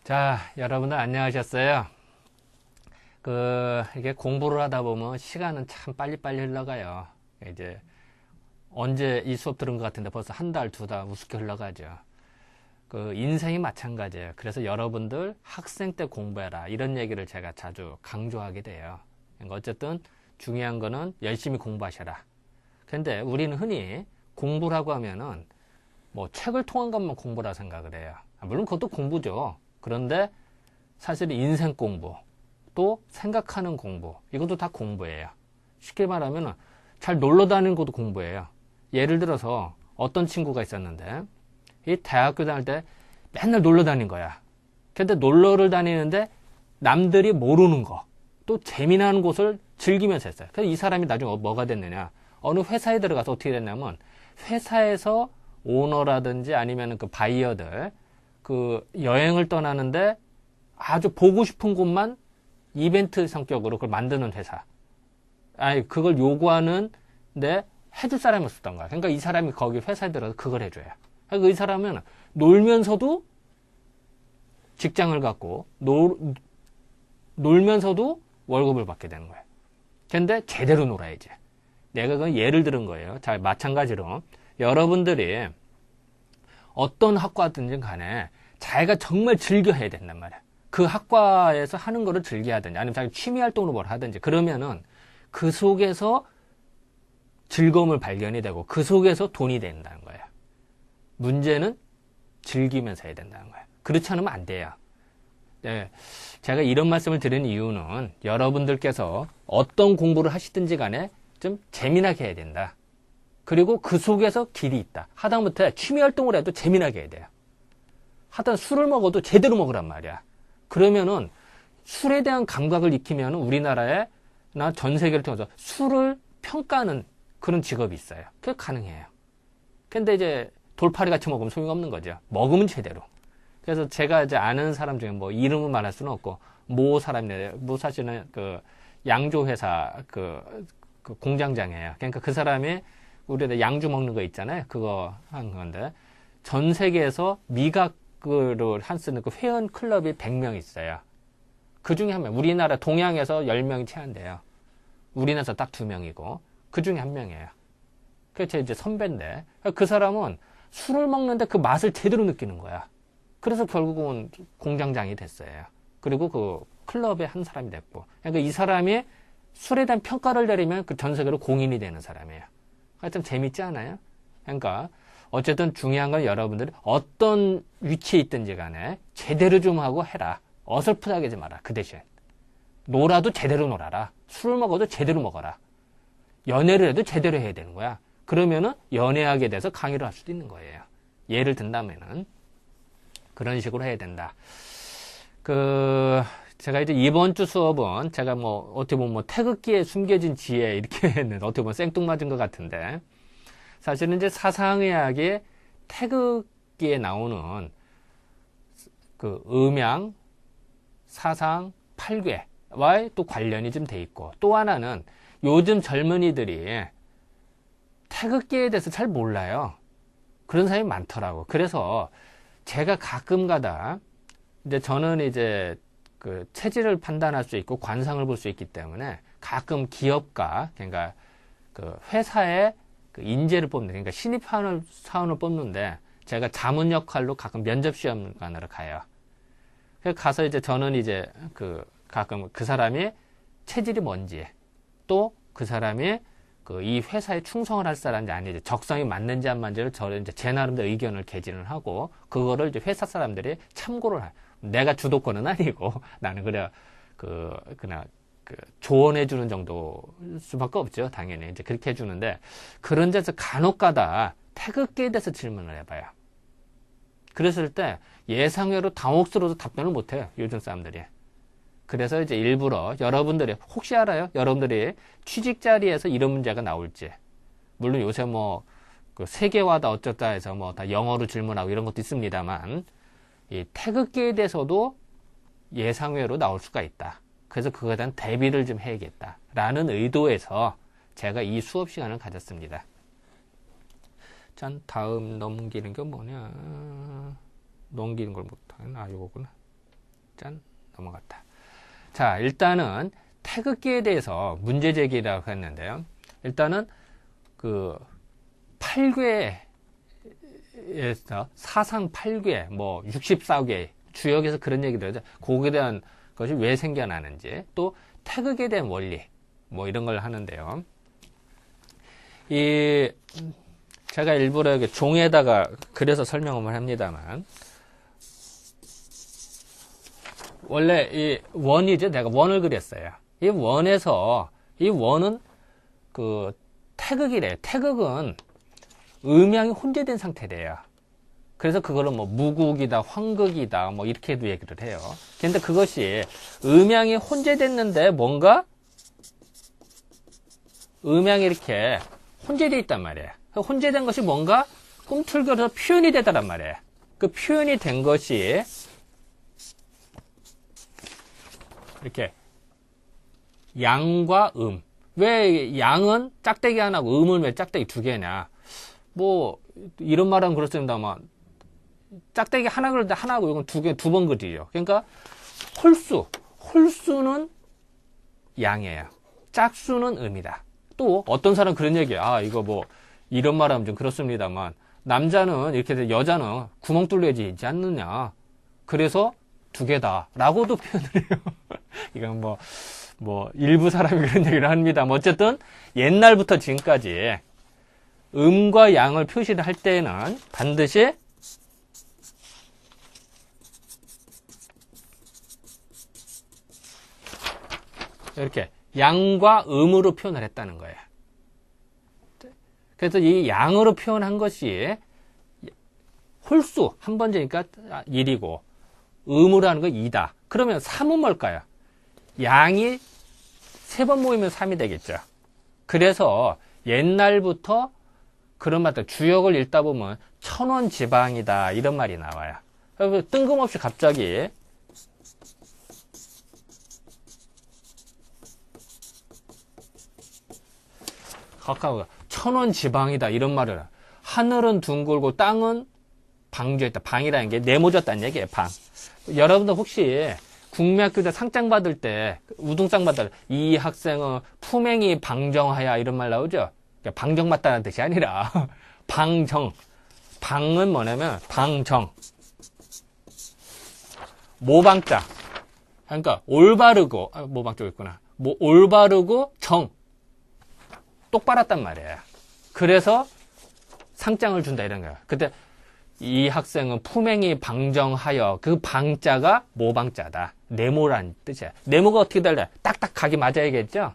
자, 여러분들 안녕하셨어요? 이게 공부를 하다 보면 시간은 참 빨리빨리 흘러가요. 이제, 언제 이 수업 들은 것 같은데 벌써 한 달, 두 달 우습게 흘러가죠. 인생이 마찬가지예요. 그래서 여러분들 학생 때 공부해라. 이런 얘기를 제가 자주 강조하게 돼요. 그러니까 어쨌든 중요한 거는 열심히 공부하셔라. 근데 우리는 흔히 공부라고 하면은 뭐 책을 통한 것만 공부라 생각을 해요. 물론 그것도 공부죠. 그런데 사실 인생 공부, 또 생각하는 공부, 이것도 다 공부예요. 쉽게 말하면 잘 놀러 다니는 것도 공부예요. 예를 들어서 어떤 친구가 있었는데 이 대학교 다닐 때 맨날 놀러 다닌 거야. 근데 놀러를 다니는데 남들이 모르는 거, 또 재미나는 곳을 즐기면서 했어요. 그래서 이 사람이 나중에 뭐가 됐느냐, 어느 회사에 들어가서 어떻게 됐냐면 회사에서 오너라든지 아니면 그 바이어들 여행을 떠나는데 아주 보고 싶은 곳만 이벤트 성격으로 그걸 만드는 회사. 아니, 그걸 요구하는데 해줄 사람이 없었던 거야. 그러니까 이 사람이 거기 회사에 들어서 그걸 해줘요. 그러니까 이 사람은 놀면서도 직장을 갖고, 놀면서도 월급을 받게 되는 거예요. 근데 제대로 놀아야지. 내가 그 예를 들은 거예요. 자, 마찬가지로 여러분들이 어떤 학과든지 간에 자기가 정말 즐겨 해야 된단 말이야. 그 학과에서 하는 거를 즐겨 하든지 아니면 자기 취미 활동으로 뭘 하든지 그러면은 그 속에서 즐거움을 발견이 되고 그 속에서 돈이 된다는 거예요. 문제는 즐기면서 해야 된다는 거예요. 그렇지 않으면 안 돼요. 네, 제가 이런 말씀을 드린 이유는 여러분들께서 어떤 공부를 하시든지 간에 좀 재미나게 해야 된다. 그리고 그 속에서 길이 있다. 하다못해 취미 활동을 해도 재미나게 해야 돼요. 하여튼 술을 먹어도 제대로 먹으란 말이야. 그러면은 술에 대한 감각을 익히면 우리나라에 나 전 세계를 통해서 술을 평가하는 그런 직업이 있어요. 그게 가능해요. 근데 이제 돌팔이 같이 먹으면 소용없는 거죠. 먹으면 제대로. 그래서 제가 이제 아는 사람 중에 뭐 이름은 말할 수는 없고 모 사람인데 뭐 사실은 양조 회사 그 공장장이에요. 그러니까 그 사람이 우리가 양주 먹는 거 있잖아요. 그거 한 건데 전 세계에서 미각으로 쓰는 그 회원 클럽이 100명 있어요. 그 중에 한 명. 우리나라 동양에서 10명이 채한대요. 우리나라에서 딱 2명이고 그 중에 한 명이에요. 그게 제 이제 선배인데 그 사람은 술을 먹는데 그 맛을 제대로 느끼는 거야. 그래서 결국은 공장장이 됐어요. 그리고 그 클럽의 한 사람이 됐고. 그러니까 이 사람이 술에 대한 평가를 내리면 그 전 세계로 공인이 되는 사람이에요. 하여튼 재밌지 않아요? 그러니까 어쨌든 중요한 건 여러분들이 어떤 위치에 있든지 간에 제대로 좀 하고 해라. 어설프게 하지 마라. 그 대신 놀아도 제대로 놀아라. 술을 먹어도 제대로 먹어라. 연애를 해도 제대로 해야 되는 거야. 그러면은 연애하게 돼서 강의를 할 수도 있는 거예요. 예를 든다면은 그런 식으로 해야 된다. 제가 이제 이번 주 수업은 제가 뭐 어떻게 보면 뭐 태극기에 숨겨진 지혜 이렇게 했는데 어떻게 보면 생뚱맞은 것 같은데 사실은 이제 사상의학의 태극기에 나오는 그 음양, 사상, 팔괘와의 또 관련이 좀 돼 있고 또 하나는 요즘 젊은이들이 태극기에 대해서 잘 몰라요. 그런 사람이 많더라고. 그래서 제가 가끔 가다 이제 저는 이제 그 체질을 판단할 수 있고 관상을 볼 수 있기 때문에 가끔 기업가 그러니까 그 회사의 그 인재를 뽑는 그러니까 신입 사원을 뽑는데 제가 자문 역할로 가끔 면접 시험관으로 가요. 그래서 가서 이제 저는 이제 가끔 그 사람이 체질이 뭔지 또 그 사람이 이 회사에 충성을 할 사람인지 아닌지 적성이 맞는지 안 맞는지를 저는 이제 제 나름대로 의견을 개진을 하고 그거를 이제 회사 사람들이 참고를 해요. 내가 주도권은 아니고 나는 그냥 조언해주는 정도 수밖에 없죠. 당연히 이제 그렇게 해주는데 그런 데서 간혹가다 태극기에 대해서 질문을 해봐요. 그랬을 때 예상외로 당혹스러워서 답변을 못해요. 요즘 사람들이. 그래서 이제 일부러 여러분들이 혹시 알아요? 여러분들이 취직 자리에서 이런 문제가 나올지. 물론 요새 뭐 세계화다 어쩌다 해서 뭐 다 영어로 질문하고 이런 것도 있습니다만 이 태극기에 대해서도 예상외로 나올 수가 있다. 그래서 그거에 대한 대비를 좀 해야겠다라는 의도에서 제가 이 수업 시간을 가졌습니다. 짠, 다음 넘기는 게 뭐냐? 넘기는 걸 못하나? 이거구나. 짠, 넘어갔다. 자, 일단은 태극기에 대해서 문제 제기라고 했는데요. 일단은 그 8궤에서 사상 8궤, 뭐 64궤 주역에서 그런 얘기를 하죠. 거기에 대한 것이 왜 생겨나는지, 또 태극에 대한 원리, 뭐 이런 걸 하는데요. 제가 일부러 이렇게 종에다가 그려서 설명을 합니다만, 원래 이 원이죠. 내가 원을 그렸어요. 이 원에서, 이 원은 그 태극이래요. 태극은 음양이 혼재된 상태래요. 그래서 그거를 뭐 무국이다, 황극이다, 뭐 이렇게도 얘기를 해요. 근데 그것이 음양이 혼재됐는데 뭔가 음양이 이렇게 혼재되어 있단 말이에요. 혼재된 것이 뭔가 꿈틀거려서 표현이 되더란 말이에요. 그 표현이 된 것이 이렇게 양과 왜 양은 짝대기 하나고 음은 왜 짝대기 두 개냐? 뭐 이런 말은 그렇습니다만 짝대기 하나 그릴 때 하나고 이건 두 번 그리죠. 그러니까 홀수는 양이에요. 짝수는 음이다. 또 어떤 사람 그런 얘기예요. 아, 이거 뭐 이런 말하면 좀 그렇습니다만 남자는 이렇게 돼 여자는 구멍 뚫려야지 있지 않느냐. 그래서 두 개다 라고도 표현을 해요. 이건 뭐 일부 사람이 그런 얘기를 합니다. 어쨌든 옛날부터 지금까지 음과 양을 표시를 할 때는 반드시 이렇게 양과 음으로 표현을 했다는 거예요. 그래서 이 양으로 표현한 것이 홀수 한 번째니까 1이고 음으로 하는 건 2다. 그러면 3은 뭘까요? 양이 3번 모이면 3이 되겠죠. 그래서 옛날부터 그런 말들 주역을 읽다 보면 천원지방이다 이런 말이 나와요. 뜬금없이 갑자기 가까워 천원지방이다 이런 말을 해요. 하늘은 둥글고 땅은 방주했다. 방이라는 게 네모졌다는 얘기예요. 방. 여러분들 혹시 국민학교 때 상장 받을 때 우등상 받을 때 이 학생은 품행이 방정하야 이런 말 나오죠. 방정 맞다는 뜻이 아니라 방정. 방은 뭐냐면 방정. 모방자. 그러니까 올바르고 모방 쪽 있구나. 올바르고 정. 똑바랐단 말이에요. 그래서 상장을 준다 이런 거야. 그때 이 학생은 품행이 방정하여 그 방자가 모방자다. 네모란 뜻이야. 네모가 어떻게 달라요? 딱딱 각이 맞아야겠죠?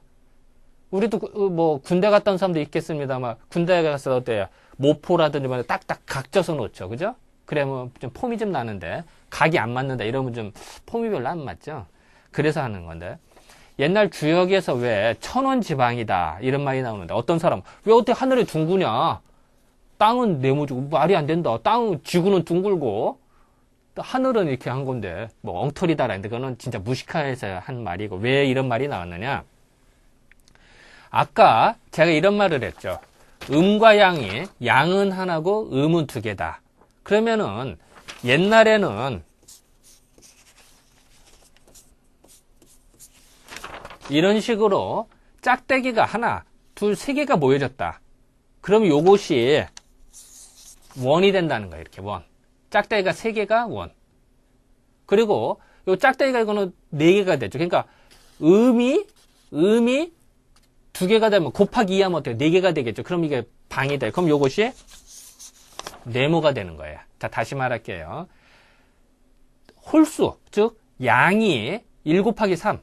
우리도 뭐 군대 갔다 온 사람도 있겠습니다만 군대 가서 어때요? 모포라든지 뭐 딱딱 각 져서 놓죠. 그죠? 그러면 좀 폼이 좀 나는데 각이 안 맞는다 이러면 좀 폼이 별로 안 맞죠? 그래서 하는 건데 옛날 주역에서 왜 천원지방이다 이런 말이 나오는데 어떤 사람은 왜 어떻게 하늘이 둥그냐? 땅은 네모지고 말이 안 된다. 지구는 둥글고 하늘은 이렇게 한 건데 뭐 엉터리다라는데 그거는 진짜 무식해서 한 말이고 왜 이런 말이 나왔느냐? 아까 제가 이런 말을 했죠. 음과 양이 양은 하나고 음은 두 개다. 그러면은 옛날에는 이런 식으로 짝대기가 하나, 둘, 세 개가 모여졌다. 그럼 요것이 원이 된다는 거예요. 이렇게 원. 짝대기가 세 개가 원. 그리고 요 짝대기가 이거는 네 개가 되죠. 그러니까 음이 두 개가 되면 곱하기 2 하면 어때요? 네 개가 되겠죠. 그럼 이게 방이 돼요. 그럼 요것이 네모가 되는 거예요. 자, 다시 말할게요. 홀수, 즉 양이 1 곱하기 3.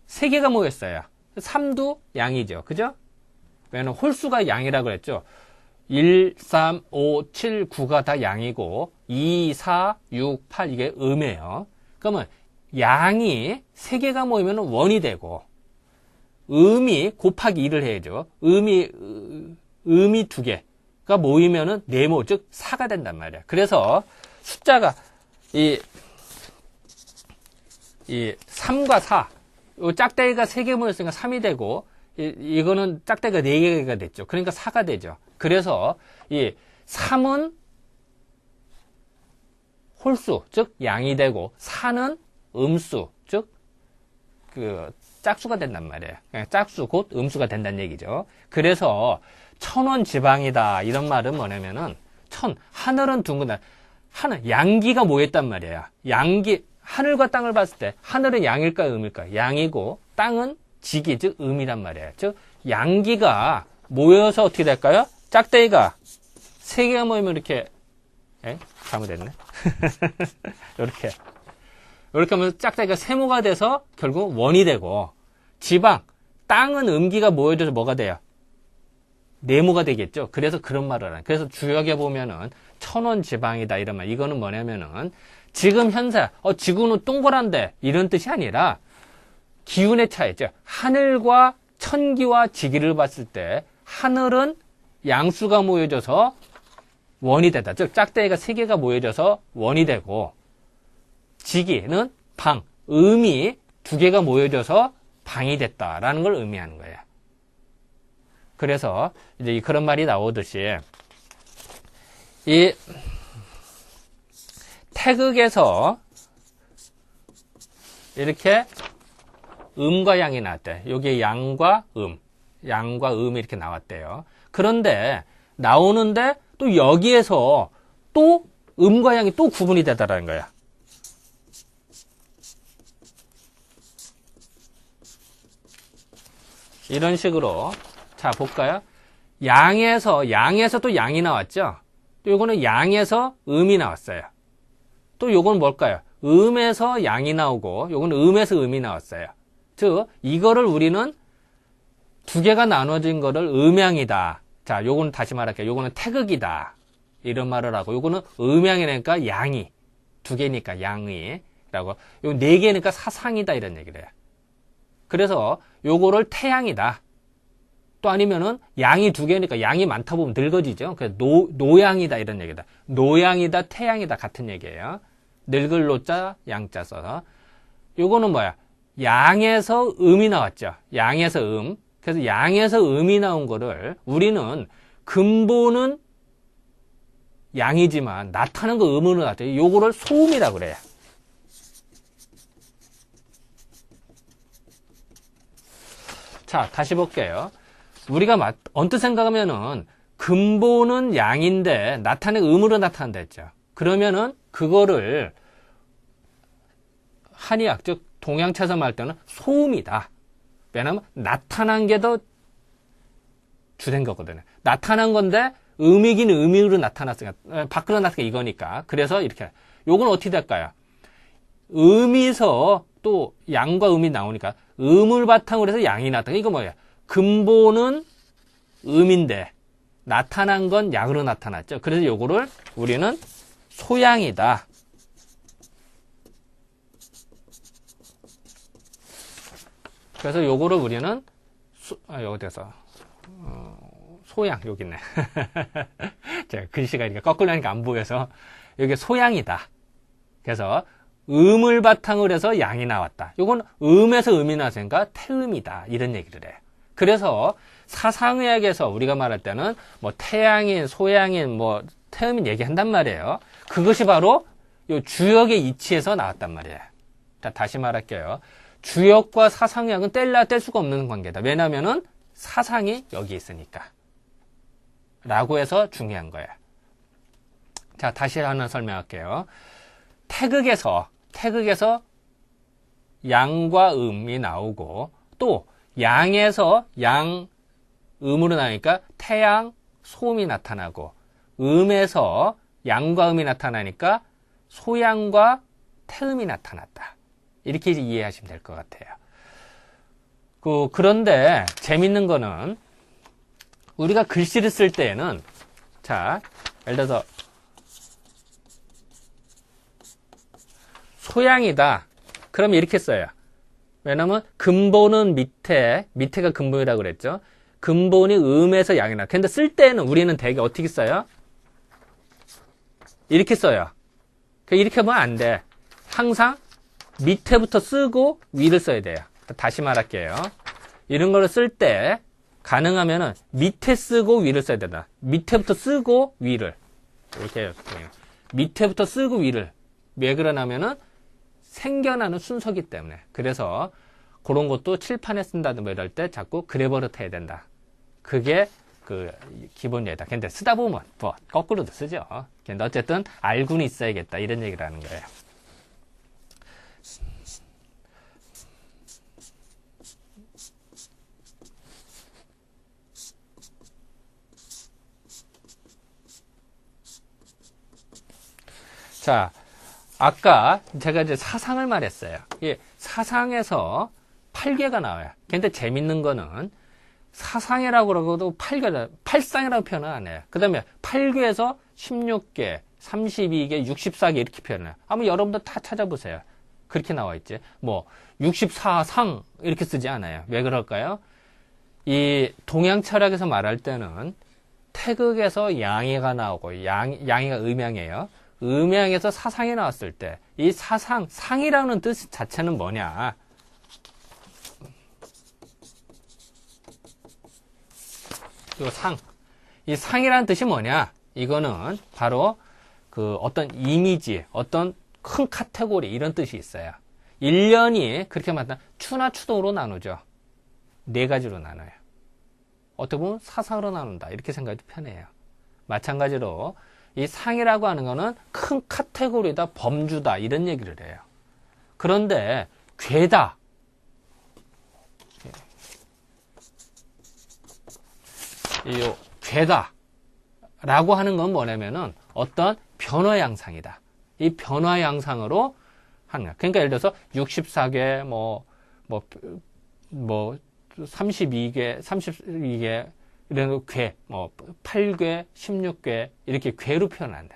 세 개가 모였어요. 3도 양이죠. 그죠? 왜냐면 홀수가 양이라고 그랬죠. 1, 3, 5, 7, 9가 다 양이고 2, 4, 6, 8 이게 음이에요. 그러면 양이 3개가 모이면 원이 되고 음이 곱하기 2를 해야죠. 음이 2개가 모이면은 네모 즉 4가 된단 말이야. 그래서 숫자가 이 3과 4 요 짝대기가 3개 모였으니까 3이 되고 이거는 짝대기가 4개가 됐죠. 그러니까 4가 되죠. 그래서 이 3은 홀수, 즉 양이 되고 4는 음수, 즉 그 짝수가 된단 말이에요. 짝수 곧 음수가 된다는 얘기죠. 그래서 천원 지방이다 이런 말은 뭐냐면은 하늘은 둥근다. 양기가 모였단 말이에요. 양기, 하늘과 땅을 봤을 때 하늘은 양일까 음일까? 양이고 땅은 지기, 즉 음이란 말이에요. 즉 양기가 모여서 어떻게 될까요? 짝대기가 세 개가 모이면 이렇게 잘못됐네. 이렇게 하면 짝대기가 세모가 돼서 결국 원이 되고, 지방, 땅은 음기가 모여져서 뭐가 돼요? 네모가 되겠죠. 그래서 그런 말을 하는. 그래서 주역에 보면은 천원 지방이다 이런 말. 이거는 뭐냐면은 지금 현재 지구는 동그란데 이런 뜻이 아니라 기운의 차이죠. 하늘과 천기와 지기를 봤을 때 하늘은 양수가 모여져서 원이 되다. 즉 짝대기가 세 개가 모여져서 원이 되고, 지기는 음이 두 개가 모여져서 방이 됐다라는 걸 의미하는 거예요. 그래서 이제 그런 말이 나오듯이 이 태극에서 이렇게 음과 양이 나왔대. 여기에 양과 음이 이렇게 나왔대요. 그런데 나오는데 또 여기에서 또 음과 양이 또 구분이 되다라는 거야. 이런 식으로 자 볼까요? 양에서 또 양이 나왔죠. 또 요거는 양에서 음이 나왔어요. 또 요건 뭘까요? 음에서 양이 나오고 요거는 음에서 음이 나왔어요. 즉 이거를 우리는 두 개가 나눠진 거를 음양이다. 자, 요거는 다시 말할게요. 요거는 태극이다. 이런 말을 하고, 요거는 음양이니까 양이 두 개니까 양이라고, 요 네 개니까 사상이다 이런 얘기를 해요. 그래서 요거를 태양이다. 또 아니면은 양이 두 개니까 양이 많다 보면 늙어지죠. 그래서 노양이다 이런 얘기다. 노양이다, 태양이다 같은 얘기예요. 늙을 노자, 양자 써서. 요거는 뭐야? 양에서 음이 나왔죠. 양에서 음. 그래서 양에서 음이 나온 거를 우리는 근본은 양이지만 나타나는 거 음으로 나타나요. 요거를 소음이라고 그래요. 자, 다시 볼게요. 우리가 언뜻 생각하면은 근본은 양인데 나타내는 음으로 나타난다 했죠. 그러면은 그거를 한의학, 즉 동양체에서 말할 때는 소음이다. 왜냐면 나타난 게 더 주된 거거든요. 나타난 건데 음이긴 음으로 나타났으니까, 밖으로 나타났으니까 이거니까. 그래서 이렇게. 요건 어떻게 될까요? 음에서 또 양과 음이 나오니까 음을 바탕으로 해서 양이 나타나. 이거 뭐예요? 근본은 음인데 나타난 건 양으로 나타났죠. 그래서 요거를 우리는 소양이다. 그래서 요거를 우리는 여기서 소양 여기 있네. 제가 글씨가 이렇게 거꾸로 하니까 안 보여서 여기 소양이다. 그래서 음을 바탕으로 해서 양이 나왔다. 요건 음에서 음이 나왔으니까 태음이다. 이런 얘기를 해요. 그래서 사상의학에서 우리가 말할 때는 뭐 태양인, 소양인, 뭐 태음인 얘기한단 말이에요. 그것이 바로 요 주역의 이치에서 나왔단 말이에요. 자, 다시 말할게요. 주역과 사상의학은 뗄 수가 없는 관계다. 왜냐면은 사상이 여기 있으니까. 라고 해서 중요한 거예요. 자, 다시 하나 설명할게요. 태극에서 양과 음이 나오고, 또 양에서 음으로 나오니까 태양, 소음이 나타나고, 음에서 양과 음이 나타나니까 소양과 태음이 나타났다. 이렇게 이해하시면 될 것 같아요. 그런데 재밌는 거는 우리가 글씨를 쓸 때에는, 자, 예를 들어서 소양이다. 그러면 이렇게 써요. 왜냐면 근본은 밑에가 근본이라고 그랬죠. 근본이 음에서 양이 나. 근데 쓸 때는 우리는 대개 어떻게 써요? 이렇게 써요. 이렇게 하면 안 돼. 항상 밑에부터 쓰고 위를 써야 돼요. 다시 말할게요. 이런 거를 쓸 때 가능하면은 밑에 쓰고 위를 써야 된다. 밑에부터 쓰고 위를. 이렇게 해요. 밑에부터 쓰고 위를. 왜 그러냐면은 생겨나는 순서기 때문에. 그래서 그런 것도 칠판에 쓴다든가 이럴 때 자꾸 그래버릇 해야 된다. 그게 그 기본 예다. 근데 쓰다 보면 뭐 거꾸로도 쓰죠. 근데 어쨌든 알고는 있어야겠다. 이런 얘기를 하는 거예요. 자, 아까 제가 이제 사상을 말했어요. 예, 사상에서 8개가 나와요. 근데 재밌는 거는 사상이라고 그러고도 8개, 팔상이라고 표현을 안 해요. 그 다음에 8개에서 16개, 32개, 64개 이렇게 표현해요. 아마 여러분들 다 찾아보세요. 그렇게 나와 있지. 뭐 64상 이렇게 쓰지 않아요. 왜 그럴까요? 이 동양 철학에서 말할 때는 태극에서 양해가 나오고 양해가 음양이에요. 음양에서 사상이 나왔을 때 이 사상, 상이라는 뜻 자체는 뭐냐? 이 상. 이 상이라는 뜻이 뭐냐? 이거는 바로 그 어떤 이미지, 어떤 큰 카테고리 이런 뜻이 있어요. 1년이 그렇게 말하면 추나 추동으로 나누죠. 4가지로 나눠요. 어떻게 보면 사상으로 나눈다. 이렇게 생각해도 편해요. 마찬가지로 이 상이라고 하는 거는 큰 카테고리다, 범주다 이런 얘기를 해요. 그런데 괴다. 이 괴다 라고 하는 건 뭐냐면은 어떤 변화 양상이다. 이 변화 양상으로 하는 거야. 그러니까 예를 들어서 64개, 32개, 이런 괴, 8개, 16개, 이렇게 괴로 표현한다.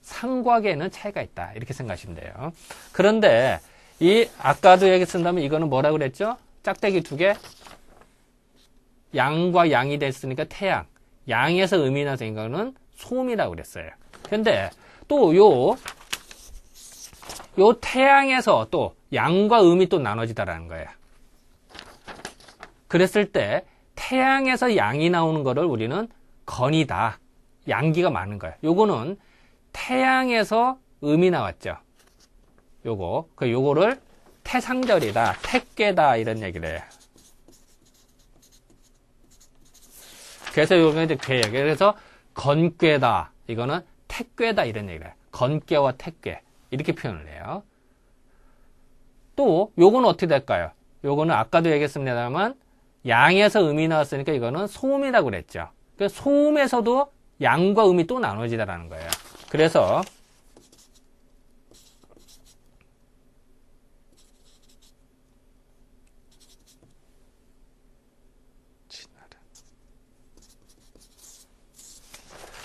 상과 괴는 차이가 있다. 이렇게 생각하시면 돼요. 그런데, 아까도 얘기했다면 이거는 뭐라고 그랬죠? 짝대기 2개, 양과 양이 됐으니까 태양. 양에서 음이 나서 이거는 소음이라고 그랬어요. 근데, 또 요 태양에서 또 양과 음이 또 나눠지다라는 거예요. 그랬을 때, 태양에서 양이 나오는 거를 우리는 건이다. 양기가 많은 거예요. 요거는 태양에서 음이 나왔죠. 요거를 태상절이다, 태괴다 이런 얘기를 해요. 그래서 요게 이제 괴예요. 그래서 건괴다, 이거는 태괴다 이런 얘기를 해요. 건괴와 태괴 이렇게 표현을 해요. 또 요거는 어떻게 될까요? 요거는 아까도 얘기했습니다만 양에서 음이 나왔으니까 이거는 소음이라고 그랬죠. 그래서 소음에서도 양과 음이 또 나눠지다라는 거예요. 그래서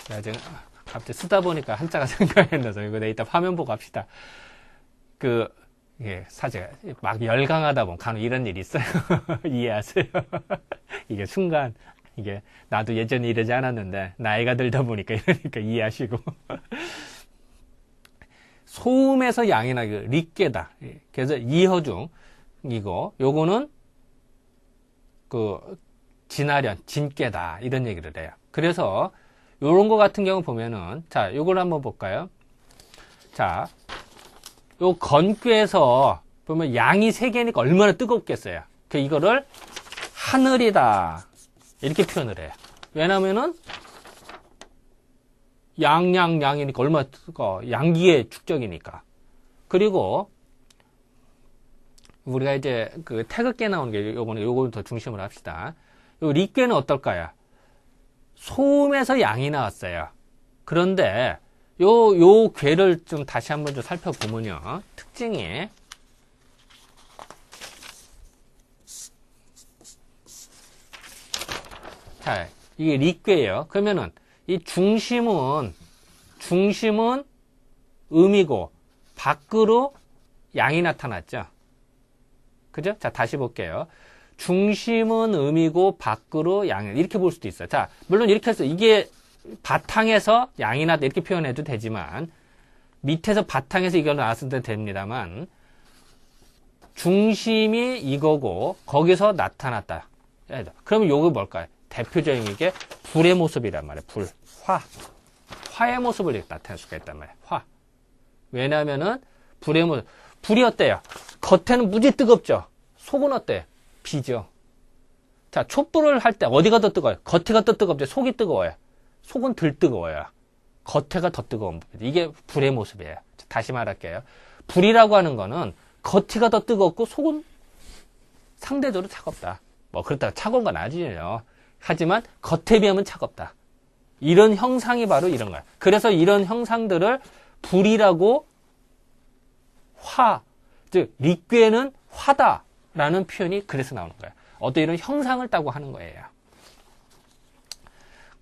내가 지금 갑자기 쓰다 보니까 한자가 생각이 안 나서 이거 내가 이따 화면 보고 합시다. 사제가 막 열강하다 보면 간혹 이런 일이 있어요. 이해하세요? 이게 순간, 나도 예전에 이러지 않았는데, 나이가 들다 보니까 이러니까 이해하시고. 소음에서 양이 나기, 리깨다. 그래서 이허중, 요거는, 진화련, 진깨다. 이런 얘기를 해요. 그래서, 요런 거 같은 경우 보면은, 자, 요걸 한번 볼까요? 자, 요 건괴에서 보면 양이 3개니까 얼마나 뜨겁겠어요. 이거를 하늘이다 이렇게 표현을 해요. 왜냐면은 양이니까 얼마나 뜨거워. 양기의 축적이니까. 그리고 우리가 이제 태극괴 나오는 게 요거는 더 중심으로 합시다. 요 리괴는 어떨까요? 소음에서 양이 나왔어요. 그런데 요 괴를 좀 다시 한번 좀 살펴보면요. 특징이 자, 이게 리괴예요. 그러면은 이 중심은 음이고 밖으로 양이 나타났죠. 그죠? 자, 다시 볼게요. 중심은 음이고 밖으로 양이 이렇게 볼 수도 있어요. 자, 물론 이렇게 해서 이게 바탕에서 양이 나다 이렇게 표현해도 되지만 밑에서 바탕에서 이걸 나왔을 때 됩니다만 중심이 이거고 거기서 나타났다. 그러면 요거 뭘까요? 대표적인 게 불의 모습이란 말이에요. 불, 화의 모습을 나타낼 수가 있단 말이에요. 화. 왜냐하면은 불의 모습. 불이 어때요? 겉에는 무지 뜨겁죠? 속은 어때요? 비죠? 자, 촛불을 할 때 어디가 더 뜨거워요? 겉에가 더 뜨겁죠? 속이 뜨거워요? 속은 덜 뜨거워요. 겉에가 더 뜨거운 부분. 이게 불의 모습이에요. 다시 말할게요. 불이라고 하는 거는 겉이가 더 뜨겁고 속은 상대적으로 차갑다. 뭐 그렇다고 차가운 건 아니에요. 하지만 겉에 비하면 차갑다. 이런 형상이 바로 이런 거야. 그래서 이런 형상들을 불이라고 즉 리괴는 화다라는 표현이 그래서 나오는 거야. 어떤 이런 형상을 따고 하는 거예요.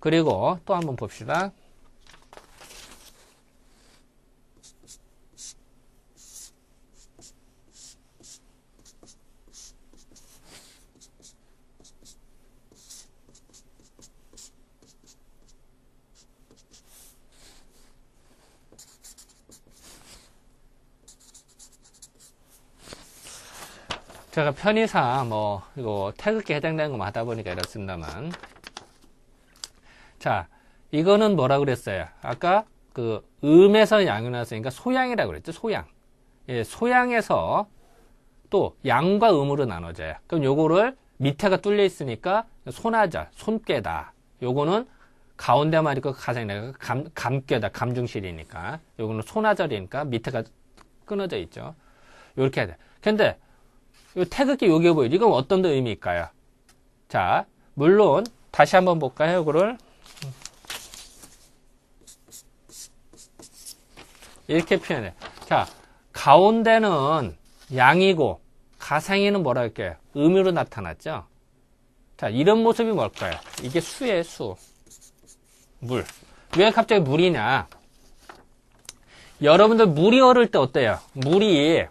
그리고 또 한번 봅시다. 제가 편의상 이거 태극기 해당되는 거 하다 보니까 이렇습니다만. 자, 이거는 뭐라 그랬어요? 아까 그 음에서 양이 나왔으니까 소양이라고 그랬죠? 소양. 예, 소양에서 또 양과 음으로 나눠져요. 그럼 요거를 밑에가 뚫려 있으니까 소나절, 손꾀다. 요거는 가운데만 있고 가상이니까 감꾀다. 감중실이니까. 요거는 소나절이니까 밑에가 끊어져 있죠. 요렇게 해야 돼. 근데 요 태극기 요게 보이죠? 이건 어떤 의미일까요? 자, 물론 다시 한번 볼까요? 이거를 이렇게 표현해. 자, 가운데는 양이고 가상에는 뭐라 할게요? 음으로 나타났죠? 자, 이런 모습이 뭘까요? 이게 수예요, 수. 물. 왜 갑자기 물이냐? 여러분들 물이 얼을 때 어때요? 물이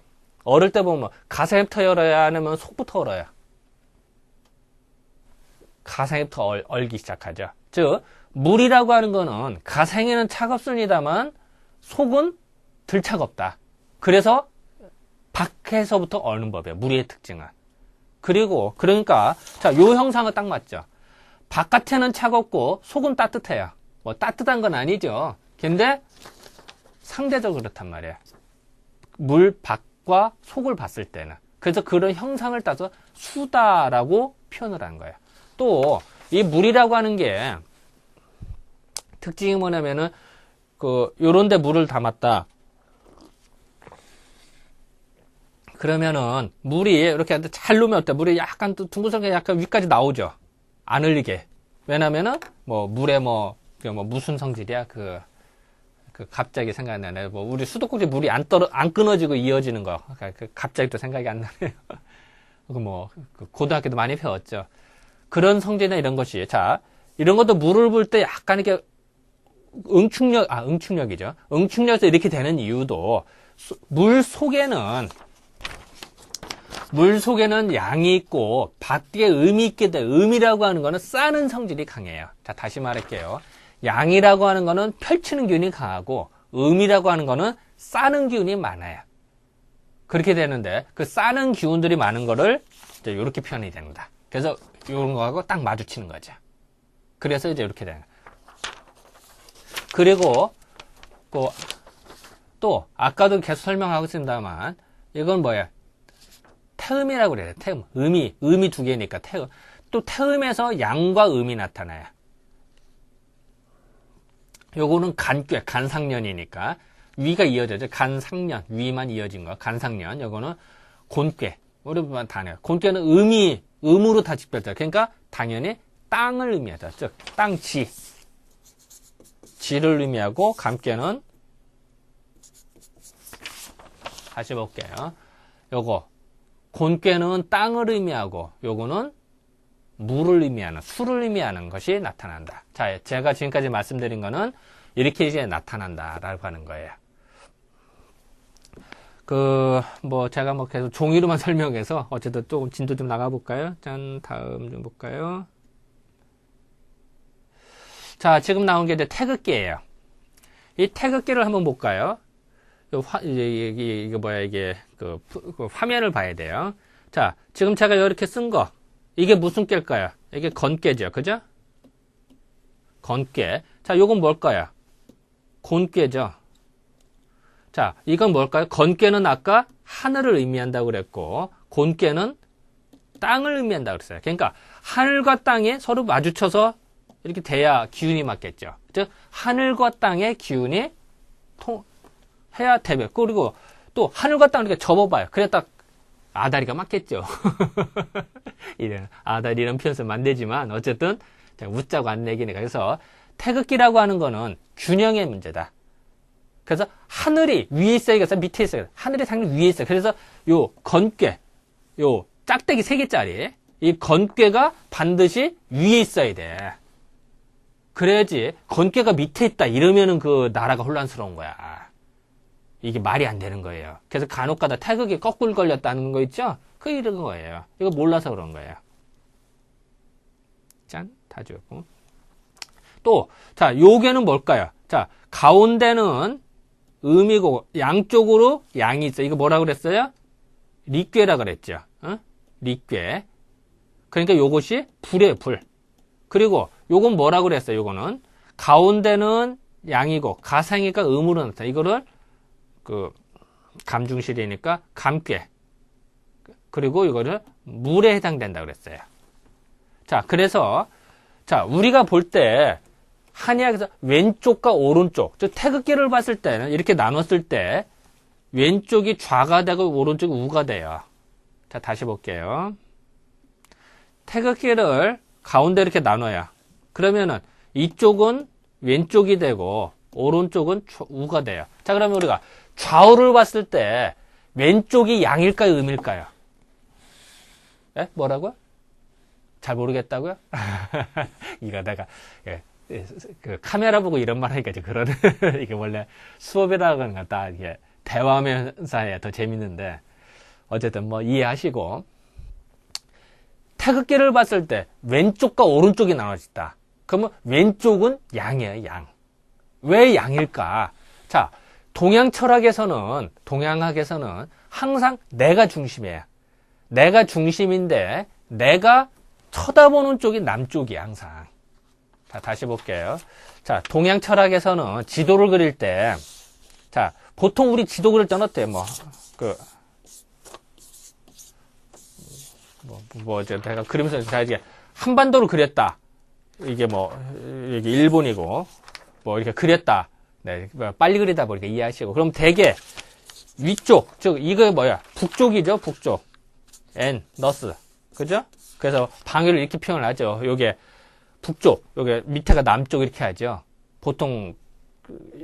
얼을 때 보면 가상부터 얼어야 아니면 속부터 얼어요? 가상부터 얼기 시작하죠. 즉 물이라고 하는 거는 가상에는 차갑습니다만 속은 덜 차갑다. 그래서 밖에서부터 얼는 법이에요. 물의 특징은. 그러니까 자, 요 형상은 딱 맞죠. 바깥에는 차갑고 속은 따뜻해요. 뭐 따뜻한 건 아니죠. 근데 상대적으로 그렇단 말이에요. 물 밖과 속을 봤을 때는. 그래서 그런 형상을 따서 수다라고 표현을 한 거예요. 또 이 물이라고 하는 게 특징이 뭐냐면은 요런데 물을 담았다. 그러면은 물이 이렇게 잘 놓으면 어때? 물이 약간 또 둥글게 약간 위까지 나오죠. 안 흘리게. 왜냐면은 물에 무슨 성질이야? 갑자기 생각이 나네. 우리 수도꼭지 물이 안 끊어지고 이어지는 거. 갑자기 또 생각이 안 나네요. 고등학교도 많이 배웠죠. 그런 성질이나 이런 것이. 자, 이런 것도 물을 볼 때 약간 이렇게 응축력이죠. 응축력에서 이렇게 되는 이유도 물 속에는 양이 있고 밖에 음이 있게 돼. 음이라고 하는 거는 싸는 성질이 강해요. 자, 다시 말할게요. 양이라고 하는 거는 펼치는 기운이 강하고 음이라고 하는 거는 싸는 기운이 많아요. 그렇게 되는데 그 싸는 기운들이 많은 거를 이제 이렇게 표현이 됩니다. 그래서 이런 거하고 딱 마주치는 거죠. 그래서 이제 이렇게 되는 거예요. 그리고 또 아까도 계속 설명하고 있습니다만 이건 뭐예요? 태음이라고 그래요. 태음. 음이 두 개니까 태음. 또 태음에서 양과 음이 나타나요. 요거는 간상년이니까 위가 이어져죠. 간상년, 위만 이어진 거. 간상년. 요거는 곤괴. 우리만 단어요. 곤괴는 음으로 다 직결돼요. 그러니까 당연히 땅을 의미하죠. 즉 땅지. 지를 의미하고 감괴는 다시 볼게요. 요거 곤괴는 땅을 의미하고 요거는 물을 의미하는 수를 의미하는 것이 나타난다. 자, 제가 지금까지 말씀드린 거는 이렇게 이제 나타난다라고 하는 거예요. 제가 계속 종이로만 설명해서 어쨌든 조금 진도 좀 나가볼까요? 짠, 다음 좀 볼까요? 자, 지금 나온 게 이제 태극기예요. 이 태극기를 한번 볼까요? 화면을 봐야 돼요. 자, 지금 제가 이렇게 쓴 거, 이게 무슨 꾀일까요? 이게 건꾀죠. 그죠? 건꾀. 자, 요건 뭘까요? 곤꾀죠. 자, 이건 뭘까요? 건괴는 아까 하늘을 의미한다고 그랬고, 곤괴는 땅을 의미한다고 그랬어요. 그러니까 하늘과 땅이 서로 마주쳐서 이렇게 돼야 기운이 맞겠죠. 즉 하늘과 땅의 기운이 해야 되면, 그리고 또 하늘과 땅을 이렇게 접어봐요. 그래 딱 아다리가 맞겠죠. 이런 아다리 이런 표현 쓰면 안 되지만 어쨌든 웃자고 안 내기니까. 그래서 태극기라고 하는 거는 균형의 문제다. 그래서 하늘이 위에 있어야겠어, 밑에 있어야겠어. 하늘이 당연히 위에 있어요. 그래서 요 건괴, 요 짝대기 3개짜리 이 건괴가 반드시 위에 있어야 돼. 그래야지 건괴가 밑에 있다 이러면은 그 나라가 혼란스러운 거야. 이게 말이 안 되는 거예요. 그래서 간혹가다 태극이 거꾸로 걸렸다는 거 있죠? 그 이런 거예요. 이거 몰라서 그런 거예요. 짠, 다 지웠고. 또, 자, 요게는 뭘까요? 자, 가운데는 음이고 양쪽으로 양이 있어요. 이거 뭐라 그랬어요? 리괴라 그랬죠. 어? 리괴. 그러니까 요것이 불이에요, 불. 그리고 요건 뭐라 그랬어요? 요거는 가운데는 양이고 가상이니까 음으로 나타나. 이거를 그 감중실이니까 감괴. 그리고 이거를 물에 해당된다 그랬어요. 자, 그래서 자, 우리가 볼 때 한의학에서 왼쪽과 오른쪽, 즉 태극기를 봤을 때는 이렇게 나눴을 때 왼쪽이 좌가 되고 오른쪽이 우가 돼요. 자, 다시 볼게요. 태극기를 가운데 이렇게 나눠요. 그러면은 이쪽은 왼쪽이 되고 오른쪽은 우가 돼요. 자, 그러면 우리가 좌우를 봤을 때 왼쪽이 양일까요, 음일까요? 예? 뭐라고요? 잘 모르겠다고요? 이거 내가 그 카메라 보고 이런 말 하니까 그런 이게 원래 수업이라는 건 다 이게 대화하면서 해야 더 재밌는데 어쨌든 뭐 이해하시고, 태극기를 봤을 때 왼쪽과 오른쪽이 나눠졌다. 그러면 왼쪽은 양이에요, 양. 왜 양일까? 자, 동양학에서는 항상 내가 중심이에요. 내가 중심인데 내가 쳐다보는 쪽이 남쪽이야, 항상. 자, 다시 볼게요. 자, 동양 철학에서는 지도를 그릴 때, 자, 보통 우리 지도 그릴 때는 어때요? 제가 그리면서, 자, 이게 한반도를 그렸다. 이게 이게 일본이고, 이렇게 그렸다. 네, 빨리 그리다 보니까 이해하시고. 그럼 대개 위쪽, 즉, 이거 뭐야? 북쪽이죠, 북쪽. 너스. 그죠? 그래서 방위를 이렇게 표현을 하죠. 요게 북쪽, 요게 밑에가 남쪽 이렇게 하죠. 보통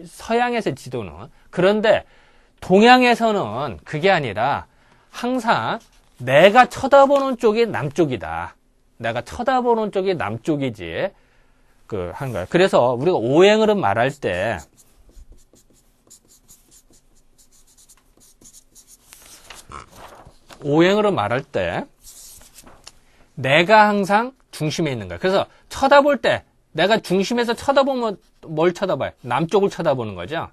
서양에서의 지도는. 그런데 동양에서는 그게 아니라 항상 내가 쳐다보는 쪽이 남쪽이다. 내가 쳐다보는 쪽이 남쪽이지. 하는 거예요. 그래서 우리가 오행으로 말할 때 내가 항상 중심에 있는 거야. 그래서 쳐다볼 때 내가 중심에서 쳐다보면 뭘 쳐다봐요? 남쪽을 쳐다보는 거죠.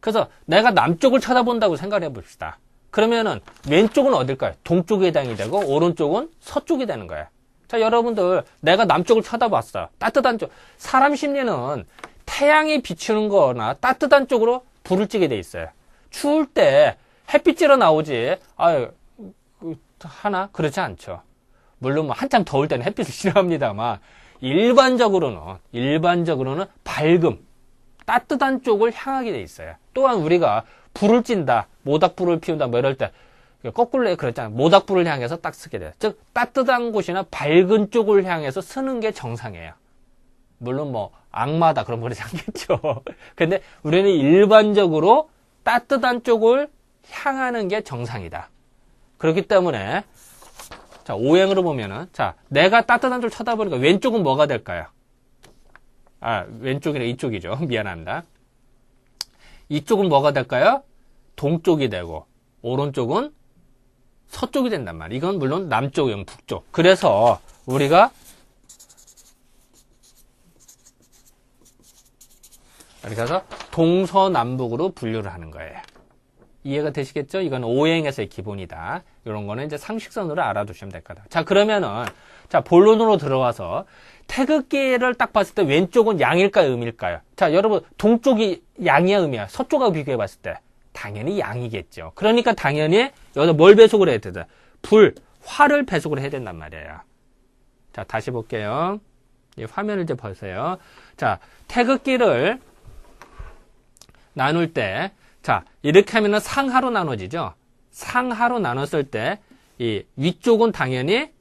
그래서 내가 남쪽을 쳐다본다고 생각을 해봅시다. 그러면은 왼쪽은 어딜까요? 동쪽에 해당이 되고 오른쪽은 서쪽이 되는 거예요. 자, 여러분들 내가 남쪽을 쳐다봤어. 따뜻한 쪽. 사람 심리는 태양이 비추는 거나 따뜻한 쪽으로 불을 찌게 돼 있어요. 추울 때 햇빛 찌러 나오지. 하나? 그렇지 않죠. 물론 한참 더울 때는 햇빛을 싫어합니다만 일반적으로는 밝음, 따뜻한 쪽을 향하게 돼 있어요. 또한 우리가 불을 찐다, 모닥불을 피운다 이럴 때 거꾸로 그랬잖아요. 모닥불을 향해서 딱 쓰게 돼요. 즉 따뜻한 곳이나 밝은 쪽을 향해서 쓰는 게 정상이에요. 물론 악마다 그런 그러지 않겠죠. 근데 우리는 일반적으로 따뜻한 쪽을 향하는 게 정상이다. 그렇기 때문에 자, 오행으로 보면은, 자, 내가 따뜻한 쪽을 쳐다보니까 왼쪽은 뭐가 될까요? 왼쪽이나 이쪽이죠. 미안합니다. 이쪽은 뭐가 될까요? 동쪽이 되고, 오른쪽은 서쪽이 된단 말이에요. 이건 물론 남쪽이면 북쪽. 그래서 우리가 이렇게 해서 동서남북으로 분류를 하는 거예요. 이해가 되시겠죠? 이건 오행에서의 기본이다. 이런 거는 이제 상식선으로 알아두시면 될 거다. 자, 그러면은, 자, 본론으로 들어와서 태극기를 딱 봤을 때 왼쪽은 양일까요, 음일까요? 자, 여러분, 동쪽이 양이야, 음이야? 서쪽하고 비교해 봤을 때. 당연히 양이겠죠. 그러니까 당연히 여기다 뭘 배속을 해야 되다? 화를 배속을 해야 된단 말이에요. 자, 다시 볼게요. 이 화면을 이제 보세요. 자, 태극기를 나눌 때, 자, 이렇게 하면은 상하로 나눠지죠? 상하로 나눴을 때, 이 위쪽은 당연히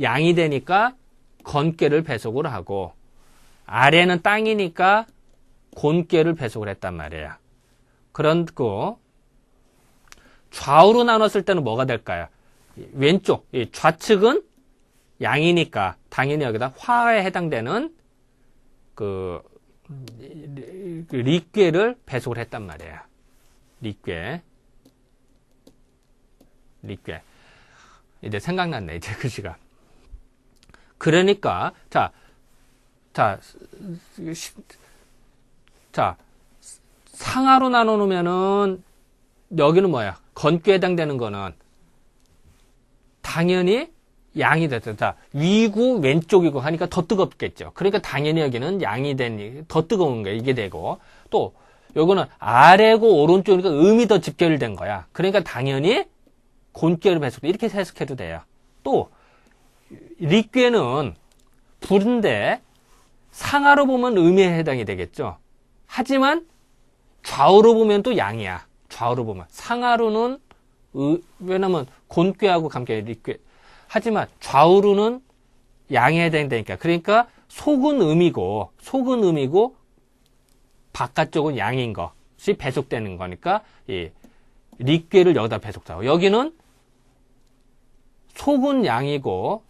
양이 되니까 건께를 배속을 하고, 아래는 땅이니까 곤께를 배속을 했단 말이에요. 그런고, 좌우로 나눴을 때는 뭐가 될까요? 왼쪽, 이 좌측은 양이니까 당연히 여기다 화에 해당되는 리꾀를 배속을 했단 말이에요. 리꾀. 이제 생각났네, 이제 글씨가. 그러니까, 상하로 나눠 놓으면은, 여기는 뭐야? 건꾀에 해당되는 거는, 당연히 양이 됐죠. 자, 위고 왼쪽이고 하니까 더 뜨겁겠죠. 그러니까 당연히 여기는 양이 더 뜨거운 거야. 이게 되고. 또, 요거는 아래고 오른쪽이니까 음이 더 집결된 거야. 그러니까 당연히 곤꾀를 배속. 이렇게 해석해도 돼요. 또, 리꾀는 불인데 상하로 보면 음에 해당이 되겠죠. 하지만 좌우로 보면 또 양이야. 좌우로 보면. 상하로는 왜냐면 곤꾀하고 감께 리꾀. 하지만 좌우로는 양에 해당되니까. 그러니까 속은 음이고 바깥쪽은 양인 것이 배속되는 거니까 이 리꾀를 여기다 배속하고, 여기는 속은 양이고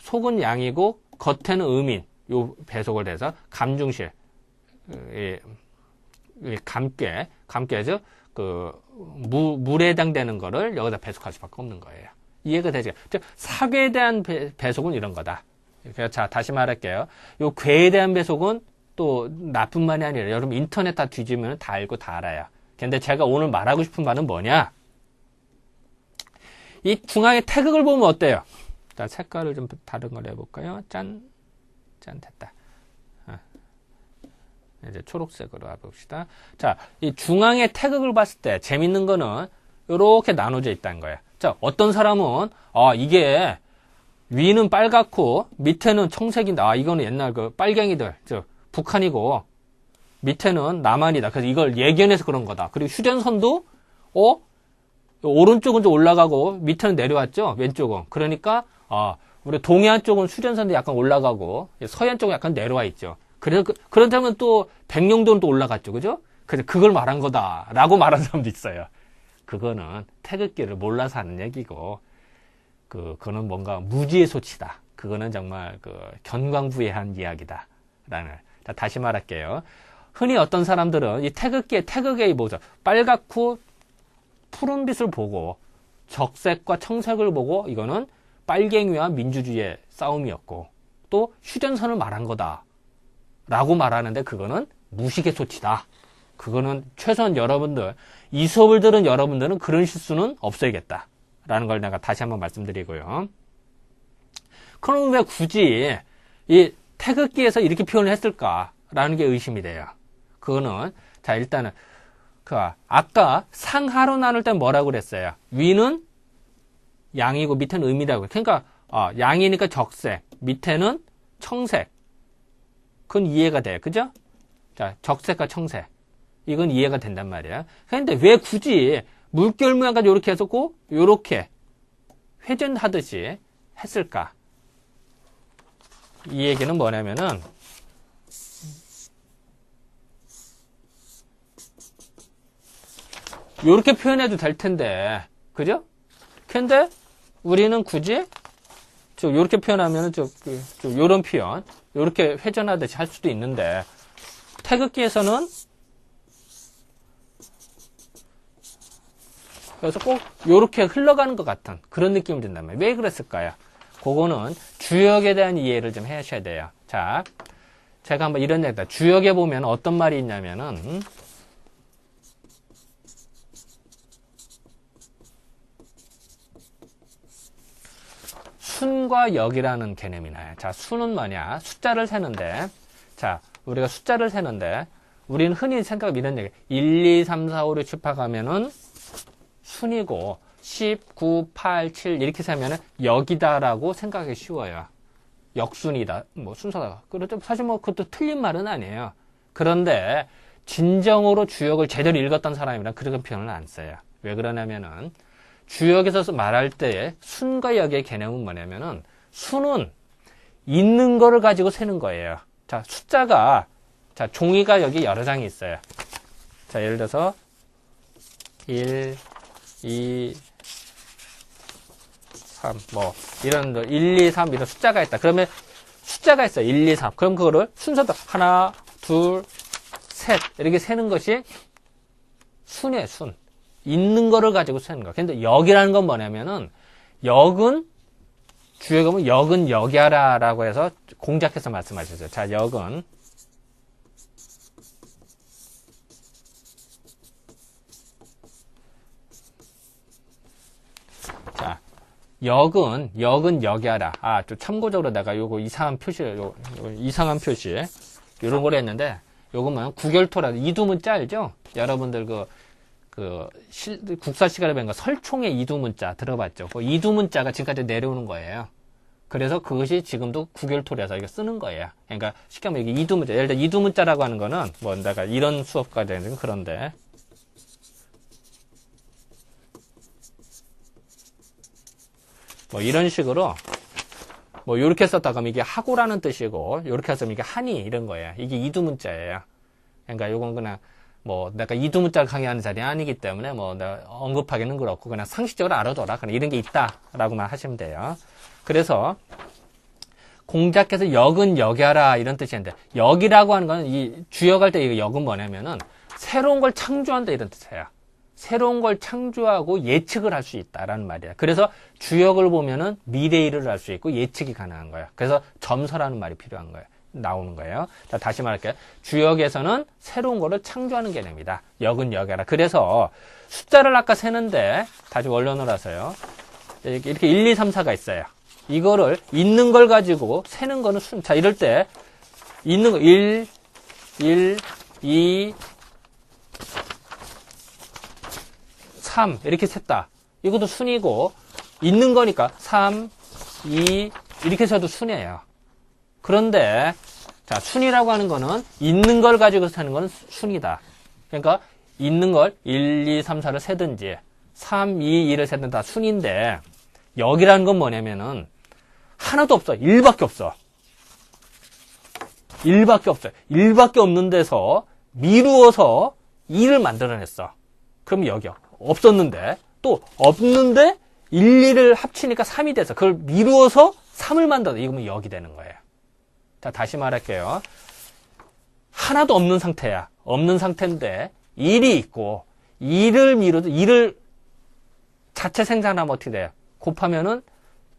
겉에는 음인 요 배속을 해서 감중실 감꾀죠. 물에 해당되는 거를 여기다 배속할 수밖에 없는 거예요. 이해가 되죠? 즉, 사괴에 대한 배속은 이런 거다. 자, 다시 말할게요. 요 괴에 대한 배속은 또 나뿐만이 아니라 여러분 인터넷 다 뒤지면 다 알고 다 알아요. 근데 제가 오늘 말하고 싶은 바는 뭐냐? 이 중앙에 태극을 보면 어때요? 자, 색깔을 좀 다른 걸 해볼까요? 짠, 됐다. 이제 초록색으로 해봅시다. 자, 이 중앙에 태극을 봤을 때 재밌는 거는 이렇게 나눠져 있다는 거예요. 자, 어떤 사람은 이게 위는 빨갛고 밑에는 청색인데 이거는 옛날 빨갱이들 북한이고 밑에는 남한이다. 그래서 이걸 예견해서 그런 거다. 그리고 휴전선도 오른쪽은 좀 올라가고 밑에는 내려왔죠. 왼쪽은. 그러니까 우리 동해안 쪽은 휴전선도 약간 올라가고 서해안 쪽은 약간 내려와 있죠. 그래서 그렇다면 또 백령도는 또 올라갔죠. 그죠? 그래서 그걸 말한 거다라고 말하는 사람도 있어요. 그거는 태극기를 몰라서 하는 얘기고, 그거는 뭔가 무지의 소치다. 그거는 정말 견광부회한 이야기다. 자, 다시 말할게요. 흔히 어떤 사람들은 이 태극에 뭐죠? 빨갛고 푸른빛을 보고, 적색과 청색을 보고, 이거는 빨갱이와 민주주의의 싸움이었고, 또 휴전선을 말한 거다. 라고 말하는데, 그거는 무식의 소치다. 그거는 최소한 여러분들, 이 수업을 들은 여러분들은 그런 실수는 없어야겠다. 라는 걸 내가 다시 한번 말씀드리고요. 그럼 왜 굳이 이 태극기에서 이렇게 표현을 했을까? 라는 게 의심이 돼요. 그거는, 자, 일단은, 아까 상하로 나눌 때 뭐라고 그랬어요? 위는 양이고 밑에는 음이라고. 그러니까, 양이니까 적색, 밑에는 청색. 그건 이해가 돼요. 그죠? 자, 적색과 청색. 이건 이해가 된단 말이에요. 그런데 왜 굳이 물결 모양까지 이렇게 했었고, 이렇게 회전하듯이 했을까? 이 얘기는 뭐냐면은, 이렇게 표현해도 될 텐데, 그죠? 근데 우리는 굳이 이렇게 표현하면은 요런 표현, 이렇게 회전하듯이 할 수도 있는데, 태극기에서는 그래서 꼭 이렇게 흘러가는 것 같은 그런 느낌이 든단 말이에요. 왜 그랬을까요? 그거는 주역에 대한 이해를 좀 하셔야 돼요. 자, 제가 한번 이런 얘기다. 주역에 보면 어떤 말이 있냐면은, 순과 역이라는 개념이 나요. 자, 수는 뭐냐? 숫자를 세는데, 자, 우리가 숫자를 세는데, 우리는 흔히 생각하면 이런 얘기. 1, 2, 3, 4, 5, 6, 7, 8 가면은 순이고 10, 9, 8, 7 이렇게 세면은 역이다라고 생각하기 쉬워요. 역순이다. 뭐 순서다. 그렇죠. 사실 뭐 그것도 틀린 말은 아니에요. 그런데 진정으로 주역을 제대로 읽었던 사람이란 그런 표현을 안 써요. 왜 그러냐면은 주역에서 말할 때 순과 역의 개념은 뭐냐면은 순은 있는 거를 가지고 세는 거예요. 자, 숫자가 자, 종이가 여기 여러 장이 있어요. 자, 예를 들어서 1, 2, 3, 뭐 이런 거 1, 2, 3 이런 숫자가 있다. 그러면 숫자가 있어요. 1, 2, 3. 그럼 그거를 순서대로 하나, 둘, 셋 이렇게 세는 것이 순이에요. 순. 있는 거를 가지고 세는 거. 근데 역이라는 건 뭐냐면은 역은 주역에 보면 역은 역이하라라고 해서 공작해서 말씀하셨어요. 자, 역은 자, 역은 역이하라. 아, 또 참고적으로 내가 요거 이상한 표시, 이상한 표시 요런 걸 했는데 요거만 구결토라 이두문자 알죠? 여러분들 국사 시간에 배운 거 설총의 이두문자 들어봤죠? 그 이두문자가 지금까지 내려오는 거예요. 그래서 그것이 지금도 구결토라서 이거 쓰는 거예요. 그러니까 쉽게 말하면 이게 이두문자. 예를 들어 이두문자라고 하는 거는 뭐 내가 이런 수업까지 되는 그런데 뭐 이런 식으로 뭐 요렇게 썼다가 이게 하고라는 뜻이고 요렇게 했으면 이게 하니 이런 거예요. 이게 이두문자예요. 그러니까 요건 그냥 뭐 내가 이두문자를 강의하는 자리는 아니기 때문에 뭐 내가 언급하기는 그렇고 그냥 상식적으로 알아둬라. 그냥 이런 게 있다라고만 하시면 돼요. 그래서 공작해서 역은 역이하라 이런 뜻인데 역이라고 하는 거는 이 주역할 때 이 역은 뭐냐면은 새로운 걸 창조한다 이런 뜻이에요. 새로운 걸 창조하고 예측을 할 수 있다라는 말이에요. 그래서 주역을 보면은 미래 일을 알 수 있고 예측이 가능한 거예요. 그래서 점서라는 말이 필요한 거예요. 나오는 거예요. 자, 다시 말할게요. 주역에서는 새로운 거를 창조하는 개념이다. 역은 역이하라. 그래서 숫자를 아까 세는데 다시 원론으로 하세요. 이렇게 1, 2, 3, 4가 있어요. 이거를 있는 걸 가지고 세는 거는 순. 자, 이럴 때 있는 거 1, 2, 3 이렇게 셌다. 이것도 순이고 있는 거니까 3, 2 이렇게 세도 순이에요. 그런데 자, 순이라고 하는 거는 있는 걸 가지고 세는 거는 순이다. 그러니까 있는 걸 1, 2, 3, 4를 세든지 3, 2, 1을 세든 다 순인데 역이라는 건 뭐냐면은 하나도 없어. 1밖에 없어. 1밖에 없어요. 1밖에 없는 데서 미루어서 2를 만들어냈어. 그럼 역이요. 없었는데 또 없는데 1, 2를 합치니까 3이 돼서 그걸 미루어서 3을 만들어. 이거면 역이 되는 거예요. 자, 다시 말할게요. 하나도 없는 상태야. 없는 상태인데 1이 있고 2를 미루도 2를 자체 생산하면 어떻게 돼요? 곱하면은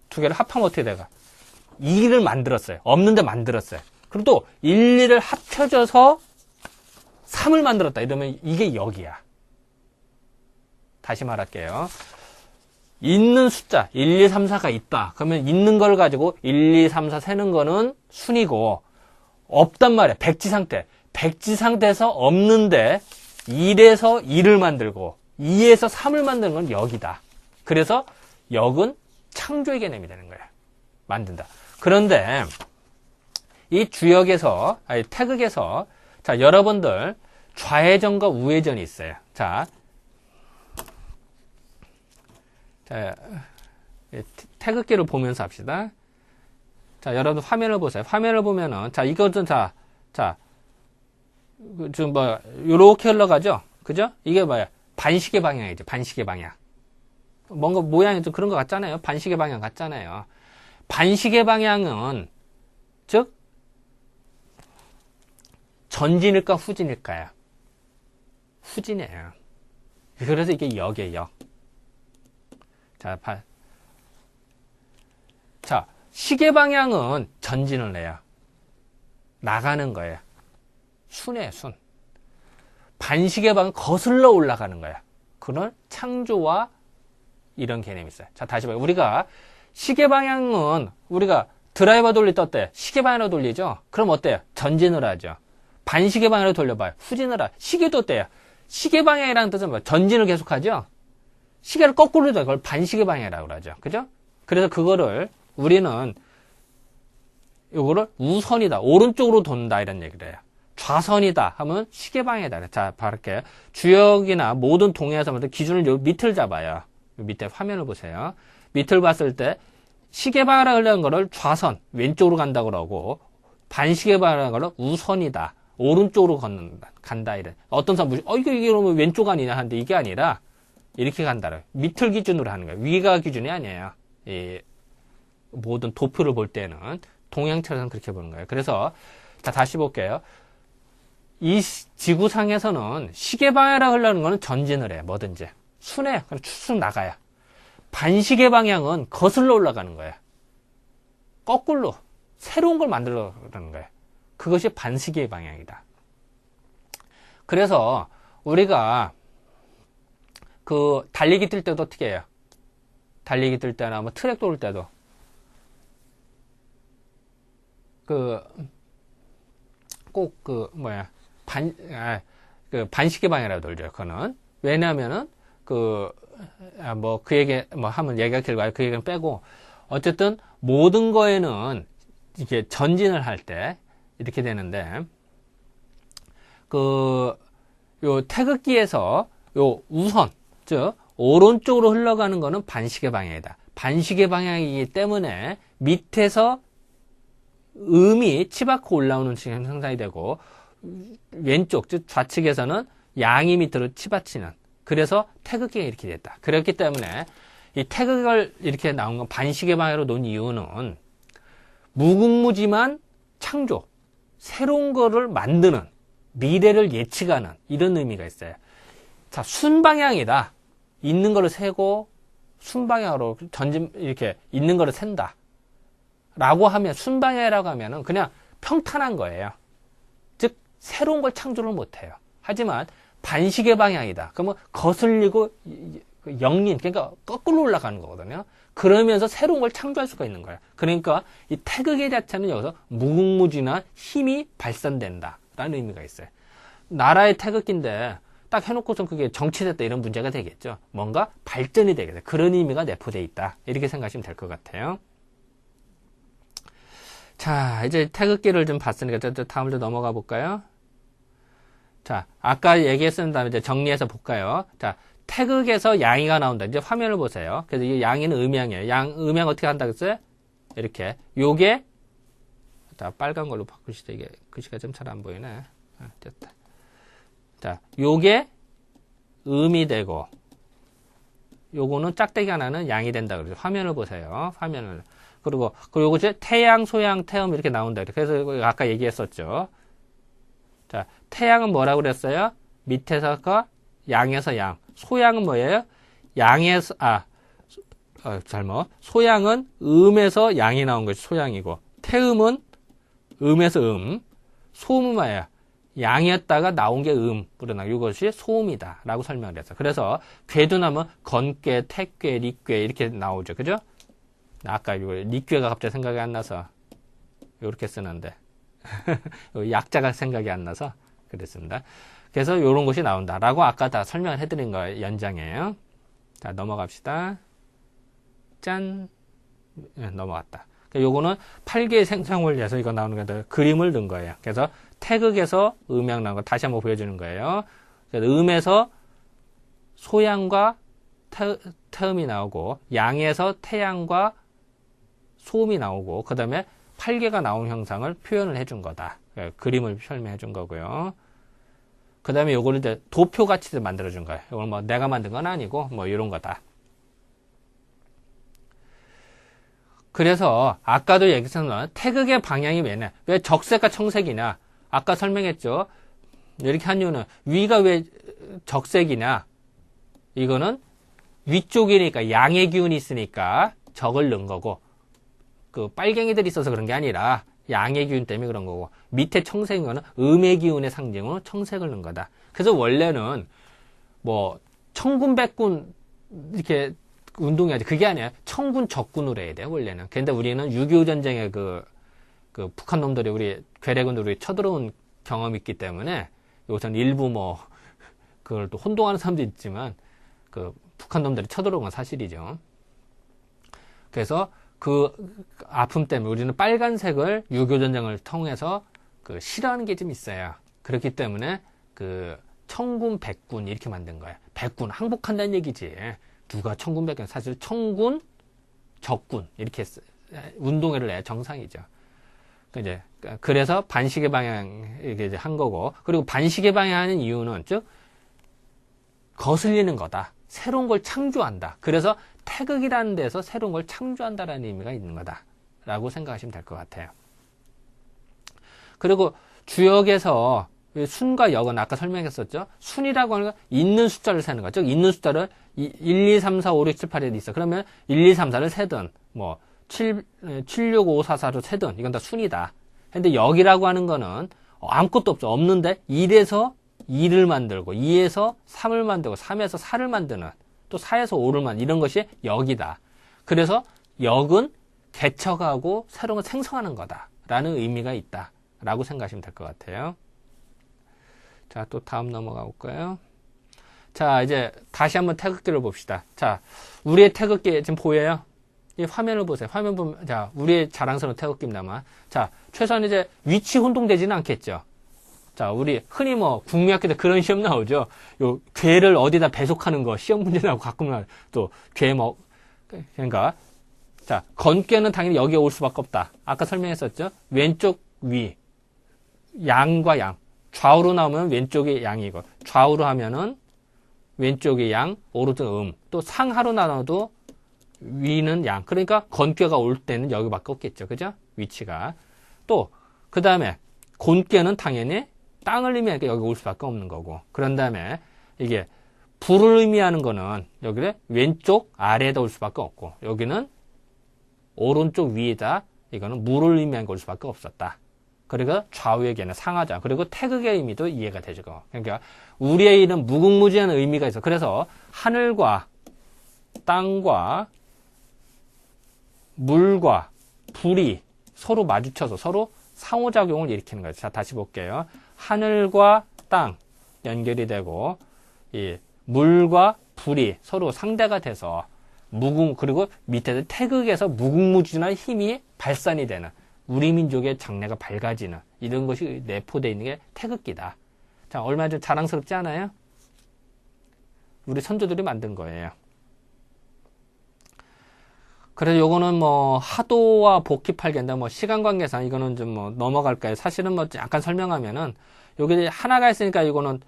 두 개를 합하면 어떻게 돼요? 2를 만들었어요. 없는데 만들었어요. 그리고 또 1, 2를 합쳐져서 3을 만들었다. 이러면 이게 역이야. 다시 말할게요. 있는 숫자 1, 2, 3, 4가 있다. 그러면 있는 걸 가지고 1, 2, 3, 4 세는 거는 순이고 없단 말이야. 백지 상태. 백지 상태에서 없는데 1에서 2를 만들고 2에서 3을 만드는 건 역이다. 그래서 역은 창조의 개념이 되는 거예요. 만든다. 그런데 이 주역에서 아니 태극에서 자, 여러분들 좌회전과 우회전이 있어요. 자, 태극기를 보면서 합시다. 자, 여러분 화면을 보세요. 화면을 보면은 자, 이것은 자, 좀 뭐 요렇게 흘러가죠. 그죠? 이게 뭐야? 반시계 방향이죠. 반시계 방향. 뭔가 모양이 좀 그런 것 같잖아요. 반시계 방향 같잖아요. 반시계 방향은 즉 전진일까 후진일까요? 후진이에요. 그래서 이게 역이에요. 자, 시계 방향은 전진을 해요. 나가는 거예요. 순이에요, 순. 반시계 방향은 거슬러 올라가는 거예요. 그런 창조와 이런 개념이 있어요. 자, 다시 봐요. 우리가 시계 방향은 우리가 드라이버 돌릴 때 어때? 시계 방향으로 돌리죠? 그럼 어때요? 전진을 하죠. 반시계 방향으로 돌려봐요. 후진을 시계도 어때요? 시계 방향이라는 뜻은 뭐 전진을 계속하죠? 시계를 거꾸로 돌려 그걸 반시계 방향이라고 그러죠. 그죠? 그래서 그거를 우리는 요거를 우선이다. 오른쪽으로 돈다. 이런 얘기를 해요. 좌선이다 하면 시계 방향이다. 자, 바를게요. 주역이나 모든 동해에서 기준을 요 밑을 잡아요. 요 밑에 화면을 보세요. 밑을 봤을 때 시계 방향으로 흐르는 거를 좌선, 왼쪽으로 간다고 그러고 반시계 방향으로 거를 우선이다. 오른쪽으로 간다. 이래. 어떤 사람 이게 그러면 왼쪽 아니냐 하는데 이게 아니라 이렇게 간다. 밑을 기준으로 하는 거예요. 위가 기준이 아니에요. 이 모든 도표를 볼 때는 동양처럼 그렇게 보는 거예요. 그래서 자, 다시 볼게요. 이 지구상에서는 시계 방향으로 흐르는 거는 전진을 해요. 뭐든지. 순해. 그럼 쭉 나가요. 반시계 방향은 거슬러 올라가는 거예요. 거꾸로. 새로운 걸 만들려는 거예요. 그것이 반시계 방향이다. 그래서 우리가 그 달리기 뛸 때도 어떻게 해요? 달리기 뛸 때나 뭐 트랙 돌 때도 반시계 방향이라고 돌죠. 그거는. 왜냐면은, 그 얘기, 하면 얘기가 길고, 그 얘기는 빼고, 어쨌든, 모든 거에는, 이렇게 전진을 할 때, 이렇게 되는데, 요 태극기에서, 요 우선, 즉, 오른쪽으로 흘러가는 거는 반시계 방향이다. 반시계 방향이기 때문에, 밑에서 음이 치받고 올라오는 식으로 형성이 되고 왼쪽 즉 좌측에서는 양이 밑으로 치받치는 그래서 태극기가 이렇게 됐다. 그렇기 때문에 이 태극을 이렇게 나온 건 반시계 방향으로 놓은 이유는 무궁무진한 창조, 새로운 거를 만드는 미래를 예측하는 이런 의미가 있어요. 자, 순방향이다. 있는 거를 세고 순방향으로 전진 이렇게 있는 거를 센다. 라고 하면 순방향이라고 하면은 그냥 평탄한 거예요. 즉 새로운 걸 창조를 못해요. 하지만 반시계 방향이다. 그러면 거슬리고 역린 그러니까 거꾸로 올라가는 거거든요. 그러면서 새로운 걸 창조할 수가 있는 거예요. 그러니까 이 태극의 자체는 여기서 무궁무진한 힘이 발산된다라는 의미가 있어요. 나라의 태극기인데 딱 해놓고선 그게 정치됐다 이런 문제가 되겠죠. 뭔가 발전이 되겠죠. 그런 의미가 내포되어 있다. 이렇게 생각하시면 될 것 같아요. 자, 이제 태극기를 좀 봤으니까 다음으로 넘어가 볼까요? 자, 아까 얘기했던 다음에 이제 정리해서 볼까요? 자, 태극에서 양이가 나온다. 이제 화면을 보세요. 그래서 이 양이는 음양이에요. 음양 어떻게 한다 그랬어요? 이렇게. 요게, 자, 빨간 걸로 바꾸시죠. 이게 글씨가 좀 잘 안 보이네. 됐다. 자, 요게 음이 되고, 요거는 짝대기 하나는 양이 된다 그러죠. 화면을 보세요. 화면을. 그리고 요거 태양, 소양, 태음 이렇게 나온다. 그래서 아까 얘기했었죠. 자, 태양은 뭐라고 그랬어요? 밑에서가 양에서 양. 소양은 뭐예요? 양에서 소양은 음에서 양이 나온 것이 소양이고, 태음은 음에서 소음은 뭐예요? 양이었다가 나온 게 음으로 나온 이것이 소음이다. 라고 설명을 했어요. 그래서 궤도나면 건괴, 택괴, 리괴 이렇게 나오죠. 그죠? 아까 이거 리괴가 갑자기 생각이 안 나서 이렇게 쓰는데 약자가 생각이 안 나서 그랬습니다. 그래서 이런 것이 나온다라고 아까 다 설명을 해드린 거예요. 연장이에요. 자, 넘어갑시다. 짠. 넘어갔다. 요거는 8개의 생성원리에서 이거 나오는 건데 그림을 넣은 거예요. 그래서 태극에서 음양 나온 거 다시 한번 보여주는 거예요. 그래서 음에서 소양과 태음이 나오고 양에서 태양과 소음이 나오고 그 다음에 8개가 나온 형상을 표현을 해준 거다. 그림을 설명해 준 거고요. 그 다음에 요거를 이제 도표같이 만들어 준 거예요. 이건 뭐 내가 만든 건 아니고 뭐 이런 거다. 그래서 아까도 얘기했지만 태극의 방향이 왜냐? 왜 적색과 청색이냐? 아까 설명했죠. 이렇게 한 이유는 위가 왜 적색이냐? 이거는 위쪽이니까 양의 기운이 있으니까 적을 넣은 거고 그 빨갱이들이 있어서 그런 게 아니라 양의 기운 때문에 그런 거고 밑에 청색인 거는 음의 기운의 상징으로 청색을 넣은 거다. 그래서 원래는 뭐 청군 백군 이렇게 운동해야지. 그게 아니야. 청군 적군으로 해야 돼, 원래는. 근데 우리는 6.25 전쟁에 그 북한 놈들이 우리 괴뢰군들이 쳐들어온 경험이 있기 때문에 여기서는 일부 뭐 그걸 또 혼동하는 사람도 있지만 그 북한 놈들이 쳐들어온 건 사실이죠. 그래서 그 아픔 때문에 우리는 빨간색을 6.25 전쟁을 통해서 그 싫어하는 게 좀 있어요. 그렇기 때문에 그 청군, 백군 이렇게 만든 거예요. 백군 항복한다는 얘기지. 누가 청군, 백군, 사실 청군, 적군 이렇게 운동회를 해야 정상이죠. 이제 그래서 반시계 방향 이렇게 한 거고, 그리고 반시계 방향하는 이유는 즉 거슬리는 거다. 새로운 걸 창조한다. 그래서 태극이라는 데서 새로운 걸 창조한다라는 의미가 있는 거다라고 생각하시면 될 것 같아요. 그리고 주역에서 순과 역은 아까 설명했었죠. 순이라고 하는 건 있는 숫자를 세는 거죠. 즉 있는 숫자를 1, 2, 3, 4, 5, 6, 7, 8에 있어. 그러면 1, 2, 3, 4를 세든 뭐 7, 6, 5, 4, 4로 세든 이건 다 순이다. 근데 역이라고 하는 거는 아무것도 없죠. 없는데 1에서 2를 만들고 2에서 3을 만들고 3에서 4를 만드는 또 4에서 5를 만드는 이런 것이 역이다. 그래서 역은 개척하고 새로운 걸 생성하는 거다라는 의미가 있다라고 생각하시면 될 것 같아요. 자, 또 다음 넘어가 볼까요? 자, 이제 다시 한번 태극기를 봅시다. 자, 우리의 태극기 지금 보여요? 이 화면을 보세요. 화면 보면, 자, 우리의 자랑스러운 태극기입니다만. 자, 최소한 이제 위치 혼동되지는 않겠죠. 자, 우리 흔히 뭐 국민학교 때 그런 시험 나오죠. 요 괴를 어디다 배속하는 거 시험 문제 나오고 가끔 또 괴 뭐, 그러니까 자, 건괴는 당연히 여기에 올 수밖에 없다. 아까 설명했었죠. 왼쪽 위, 양과 양. 좌우로 나오면 왼쪽이 양이고, 좌우로 하면은 왼쪽이 양, 오른쪽 또 상하로 나눠도 위는 양. 그러니까 건괴가 올 때는 여기밖에 없겠죠. 그죠? 위치가. 또, 그 다음에 곤괴는 당연히 땅을 의미하니까 여기 올 수밖에 없는 거고. 그런 다음에 이게 불을 의미하는 거는 여기를 왼쪽 아래에다 올 수밖에 없고, 여기는 오른쪽 위에다 이거는 물을 의미하는 걸 올 수밖에 없었다. 그리고 좌우에게는 상하자. 그리고 태극의 의미도 이해가 되죠. 그러니까 우리의 일은 무궁무진한 의미가 있어. 그래서 하늘과 땅과 물과 불이 서로 마주쳐서 서로 상호작용을 일으키는 거죠. 자, 다시 볼게요. 하늘과 땅 연결이 되고 이 물과 불이 서로 상대가 돼서 그리고 밑에서 태극에서 무궁무진한 힘이 발산이 되는 우리 민족의 장래가 밝아지는 이런 것이 내포되어 있는 게 태극기다. 자, 얼마나 좀 자랑스럽지 않아요? 우리 선조들이 만든 거예요. 그래서 요거는 뭐 하도와 복희팔계인데 뭐 시간 관계상 이거는 좀 뭐 넘어갈까요? 사실은 뭐 약간 설명하면은 여기 하나가 있으니까 이거는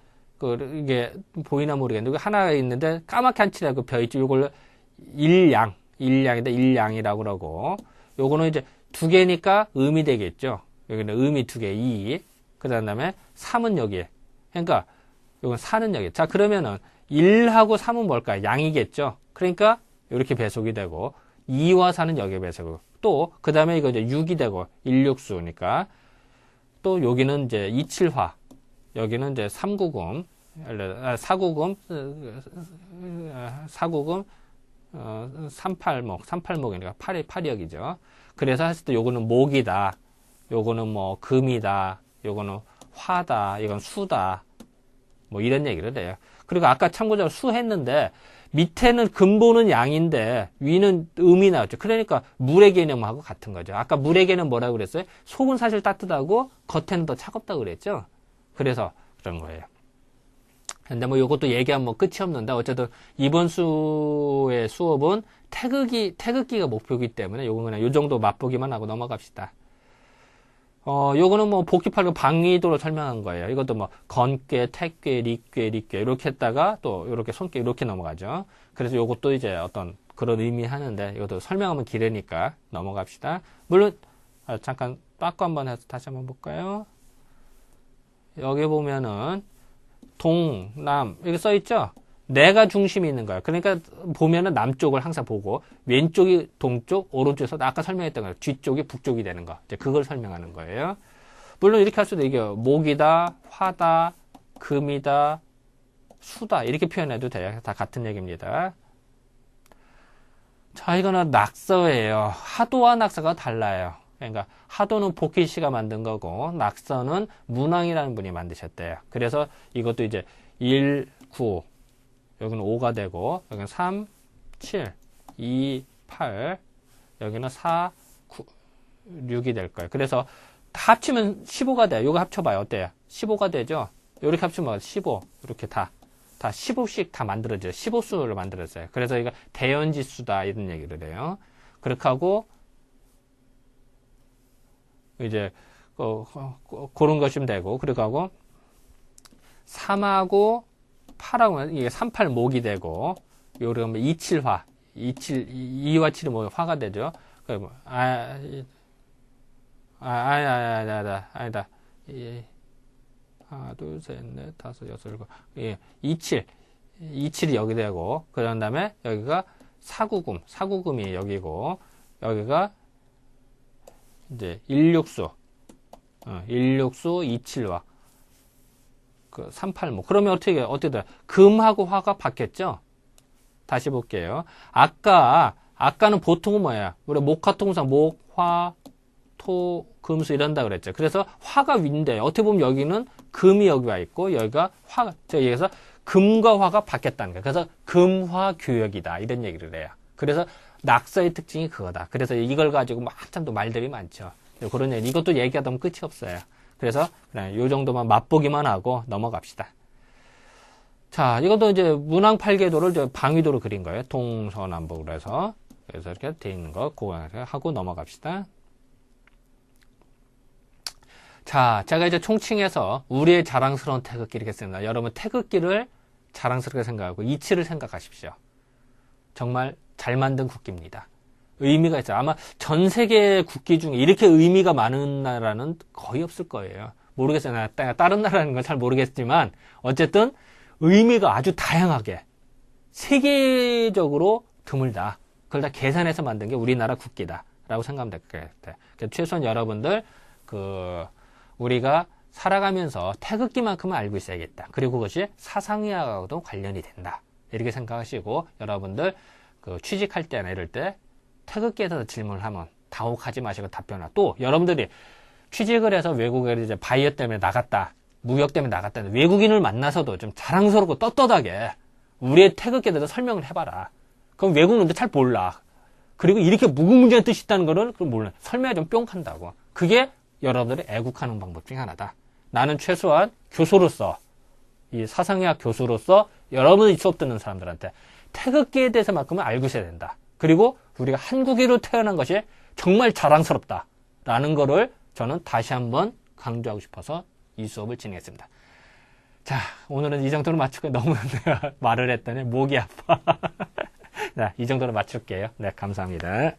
이게 보이나 모르겠는데 여기 하나가 있는데 까맣게 한 칠하고 벼 있죠. 요걸 일양인데 일양이라고 그러고 요거는 이제 두 개니까 음이 되겠죠. 여기는 음이 두 개, 2. 그 다음에 3은 여기에. 그러니까, 요건 4는 여기에. 자, 그러면은 1하고 3은 뭘까요? 양이겠죠. 그러니까, 이렇게 배속이 되고, 2와 4는 여기에 배속이고, 또, 그 다음에 이거 이제 6이 되고, 16수니까, 또 여기는 이제 27화, 여기는 이제 3구금, 4구금, 38목이니까 8역이죠. 그래서 했을 때 요거는 목이다. 요거는 뭐 금이다. 요거는 화다. 이건 수다. 뭐 이런 얘기를 해요. 그리고 아까 참고적으로 수 했는데 밑에는 근본은 양인데 위는 음이 나왔죠. 그러니까 물의 개념하고 같은 거죠. 아까 물의 개념 뭐라고 그랬어요? 속은 사실 따뜻하고 겉에는 더 차갑다고 그랬죠. 그래서 그런 거예요. 근데 뭐 요것도 얘기하면 뭐 끝이 없는데 어쨌든 이번 수의 수업은 태극기가 목표이기 때문에 요건 그냥 요 정도 맛보기만 하고 넘어갑시다. 요거는 뭐 복귀팔고 방위도로 설명한 거예요. 이것도 뭐 건괴, 택괴, 릭괴 이렇게 했다가 또 이렇게 손괴 이렇게 넘어가죠. 그래서 요것도 이제 어떤 그런 의미 하는데 이것도 설명하면 길으니까 넘어갑시다. 물론 잠깐 빠꾸 한번 해서 다시 한번 볼까요? 여기 보면은 동, 남 이렇게 써 있죠. 내가 중심이 있는 거예요. 그러니까 보면은 남쪽을 항상 보고 왼쪽이 동쪽, 오른쪽에서 아까 설명했던 거예요. 뒤쪽이 북쪽이 되는 거. 이제 그걸 설명하는 거예요. 물론 이렇게 할 수도 있어요. 목이다, 화다, 금이다, 수다 이렇게 표현해도 돼요. 다 같은 얘기입니다. 자, 이거는 낙서예요. 하도와 낙서가 달라요. 그러니까 하도는 복희 씨가 만든 거고 낙서는 문왕이라는 분이 만드셨대요. 그래서 이것도 이제 1, 9 여기는 5가 되고 여기는 3, 7, 2, 8 여기는 4, 9, 6이 될 거예요. 그래서 다 합치면 15가 돼요. 이거 합쳐봐요. 어때요? 15가 되죠? 이렇게 합치면 15 이렇게 다 15씩 다 만들어져요. 15수를 만들었어요. 그래서 이거 대연지수다 이런 얘기를 해요. 그렇게 하고 이제 그런 것이면 되고 그렇게 하고 3하고 8하고 이게 38목이 되고 요러면 27화 2와 7이 뭐 화가 되죠. 아니다. 하나, 둘, 셋, 넷, 다섯, 여섯, 일곱. 예, 27이 여기 되고, 그 다음에 여기가 사구금이 여기고, 여기가 이제 16수, 27화, 그 38목. 그러면 어떻게 돼? 금하고 화가 바뀌었죠? 다시 볼게요. 아까는 보통은 뭐야? 우리 목화통상, 목, 화, 토, 금수 이런다 그랬죠. 그래서 화가 위인데 어떻게 보면 여기는 금이 여기 와 있고 여기가 화가 여기서 금과 화가 바뀌었다는 거예요. 그래서 금화교역이다 이런 얘기를 해요. 그래서 낙서의 특징이 그거다. 그래서 이걸 가지고 뭐 한참 또 말들이 많죠. 그런 얘기 이것도 얘기하다 보면 끝이 없어요. 그래서 그냥 요 정도만 맛보기만 하고 넘어갑시다. 자, 이것도 이제 문왕 8궤도를 이제 방위도로 그린 거예요. 동서남북으로 해서 그래서 이렇게 돼 있는 거 그거 하고 넘어갑시다. 자, 제가 이제 총칭해서 우리의 자랑스러운 태극기 이렇게 씁니다. 여러분 태극기를 자랑스럽게 생각하고 이치를 생각하십시오. 정말 잘 만든 국기입니다. 의미가 있어요. 아마 전 세계 국기 중에 이렇게 의미가 많은 나라는 거의 없을 거예요. 모르겠어요. 다른 나라는 건 잘 모르겠지만 어쨌든 의미가 아주 다양하게 세계적으로 드물다. 그걸 다 계산해서 만든 게 우리나라 국기다 라고 생각하면 될 것 같아요. 최소한 여러분들 우리가 살아가면서 태극기만큼은 알고 있어야겠다. 그리고 그것이 사상의학하고도 관련이 된다. 이렇게 생각하시고 여러분들 취직할 때나 이럴 때 태극기에 대해서 질문을 하면 당혹하지 마시고 답변을. 또 여러분들이 취직을 해서 외국에 이제 바이어 때문에 나갔다. 무역 때문에 나갔다. 외국인을 만나서도 좀 자랑스럽고 떳떳하게 우리의 태극기에 대해서 설명을 해봐라. 그럼 외국인들 잘 몰라. 그리고 이렇게 무궁무진한 뜻이 있다는 거를 몰라. 설명이 좀 뿅 한다고. 그게 여러분들이 애국하는 방법 중에 하나다. 나는 최소한 교수로서 이 사상의학 교수로서 여러분이 수업 듣는 사람들한테 태극기에 대해서만큼은 알고 있어야 된다. 그리고 우리가 한국인으로 태어난 것이 정말 자랑스럽다. 라는 거를 저는 다시 한번 강조하고 싶어서 이 수업을 진행했습니다. 자, 오늘은 이 정도로 마치고 너무 내가 말을 했더니 목이 아파. 자, 이 정도로 마칠게요. 네, 감사합니다.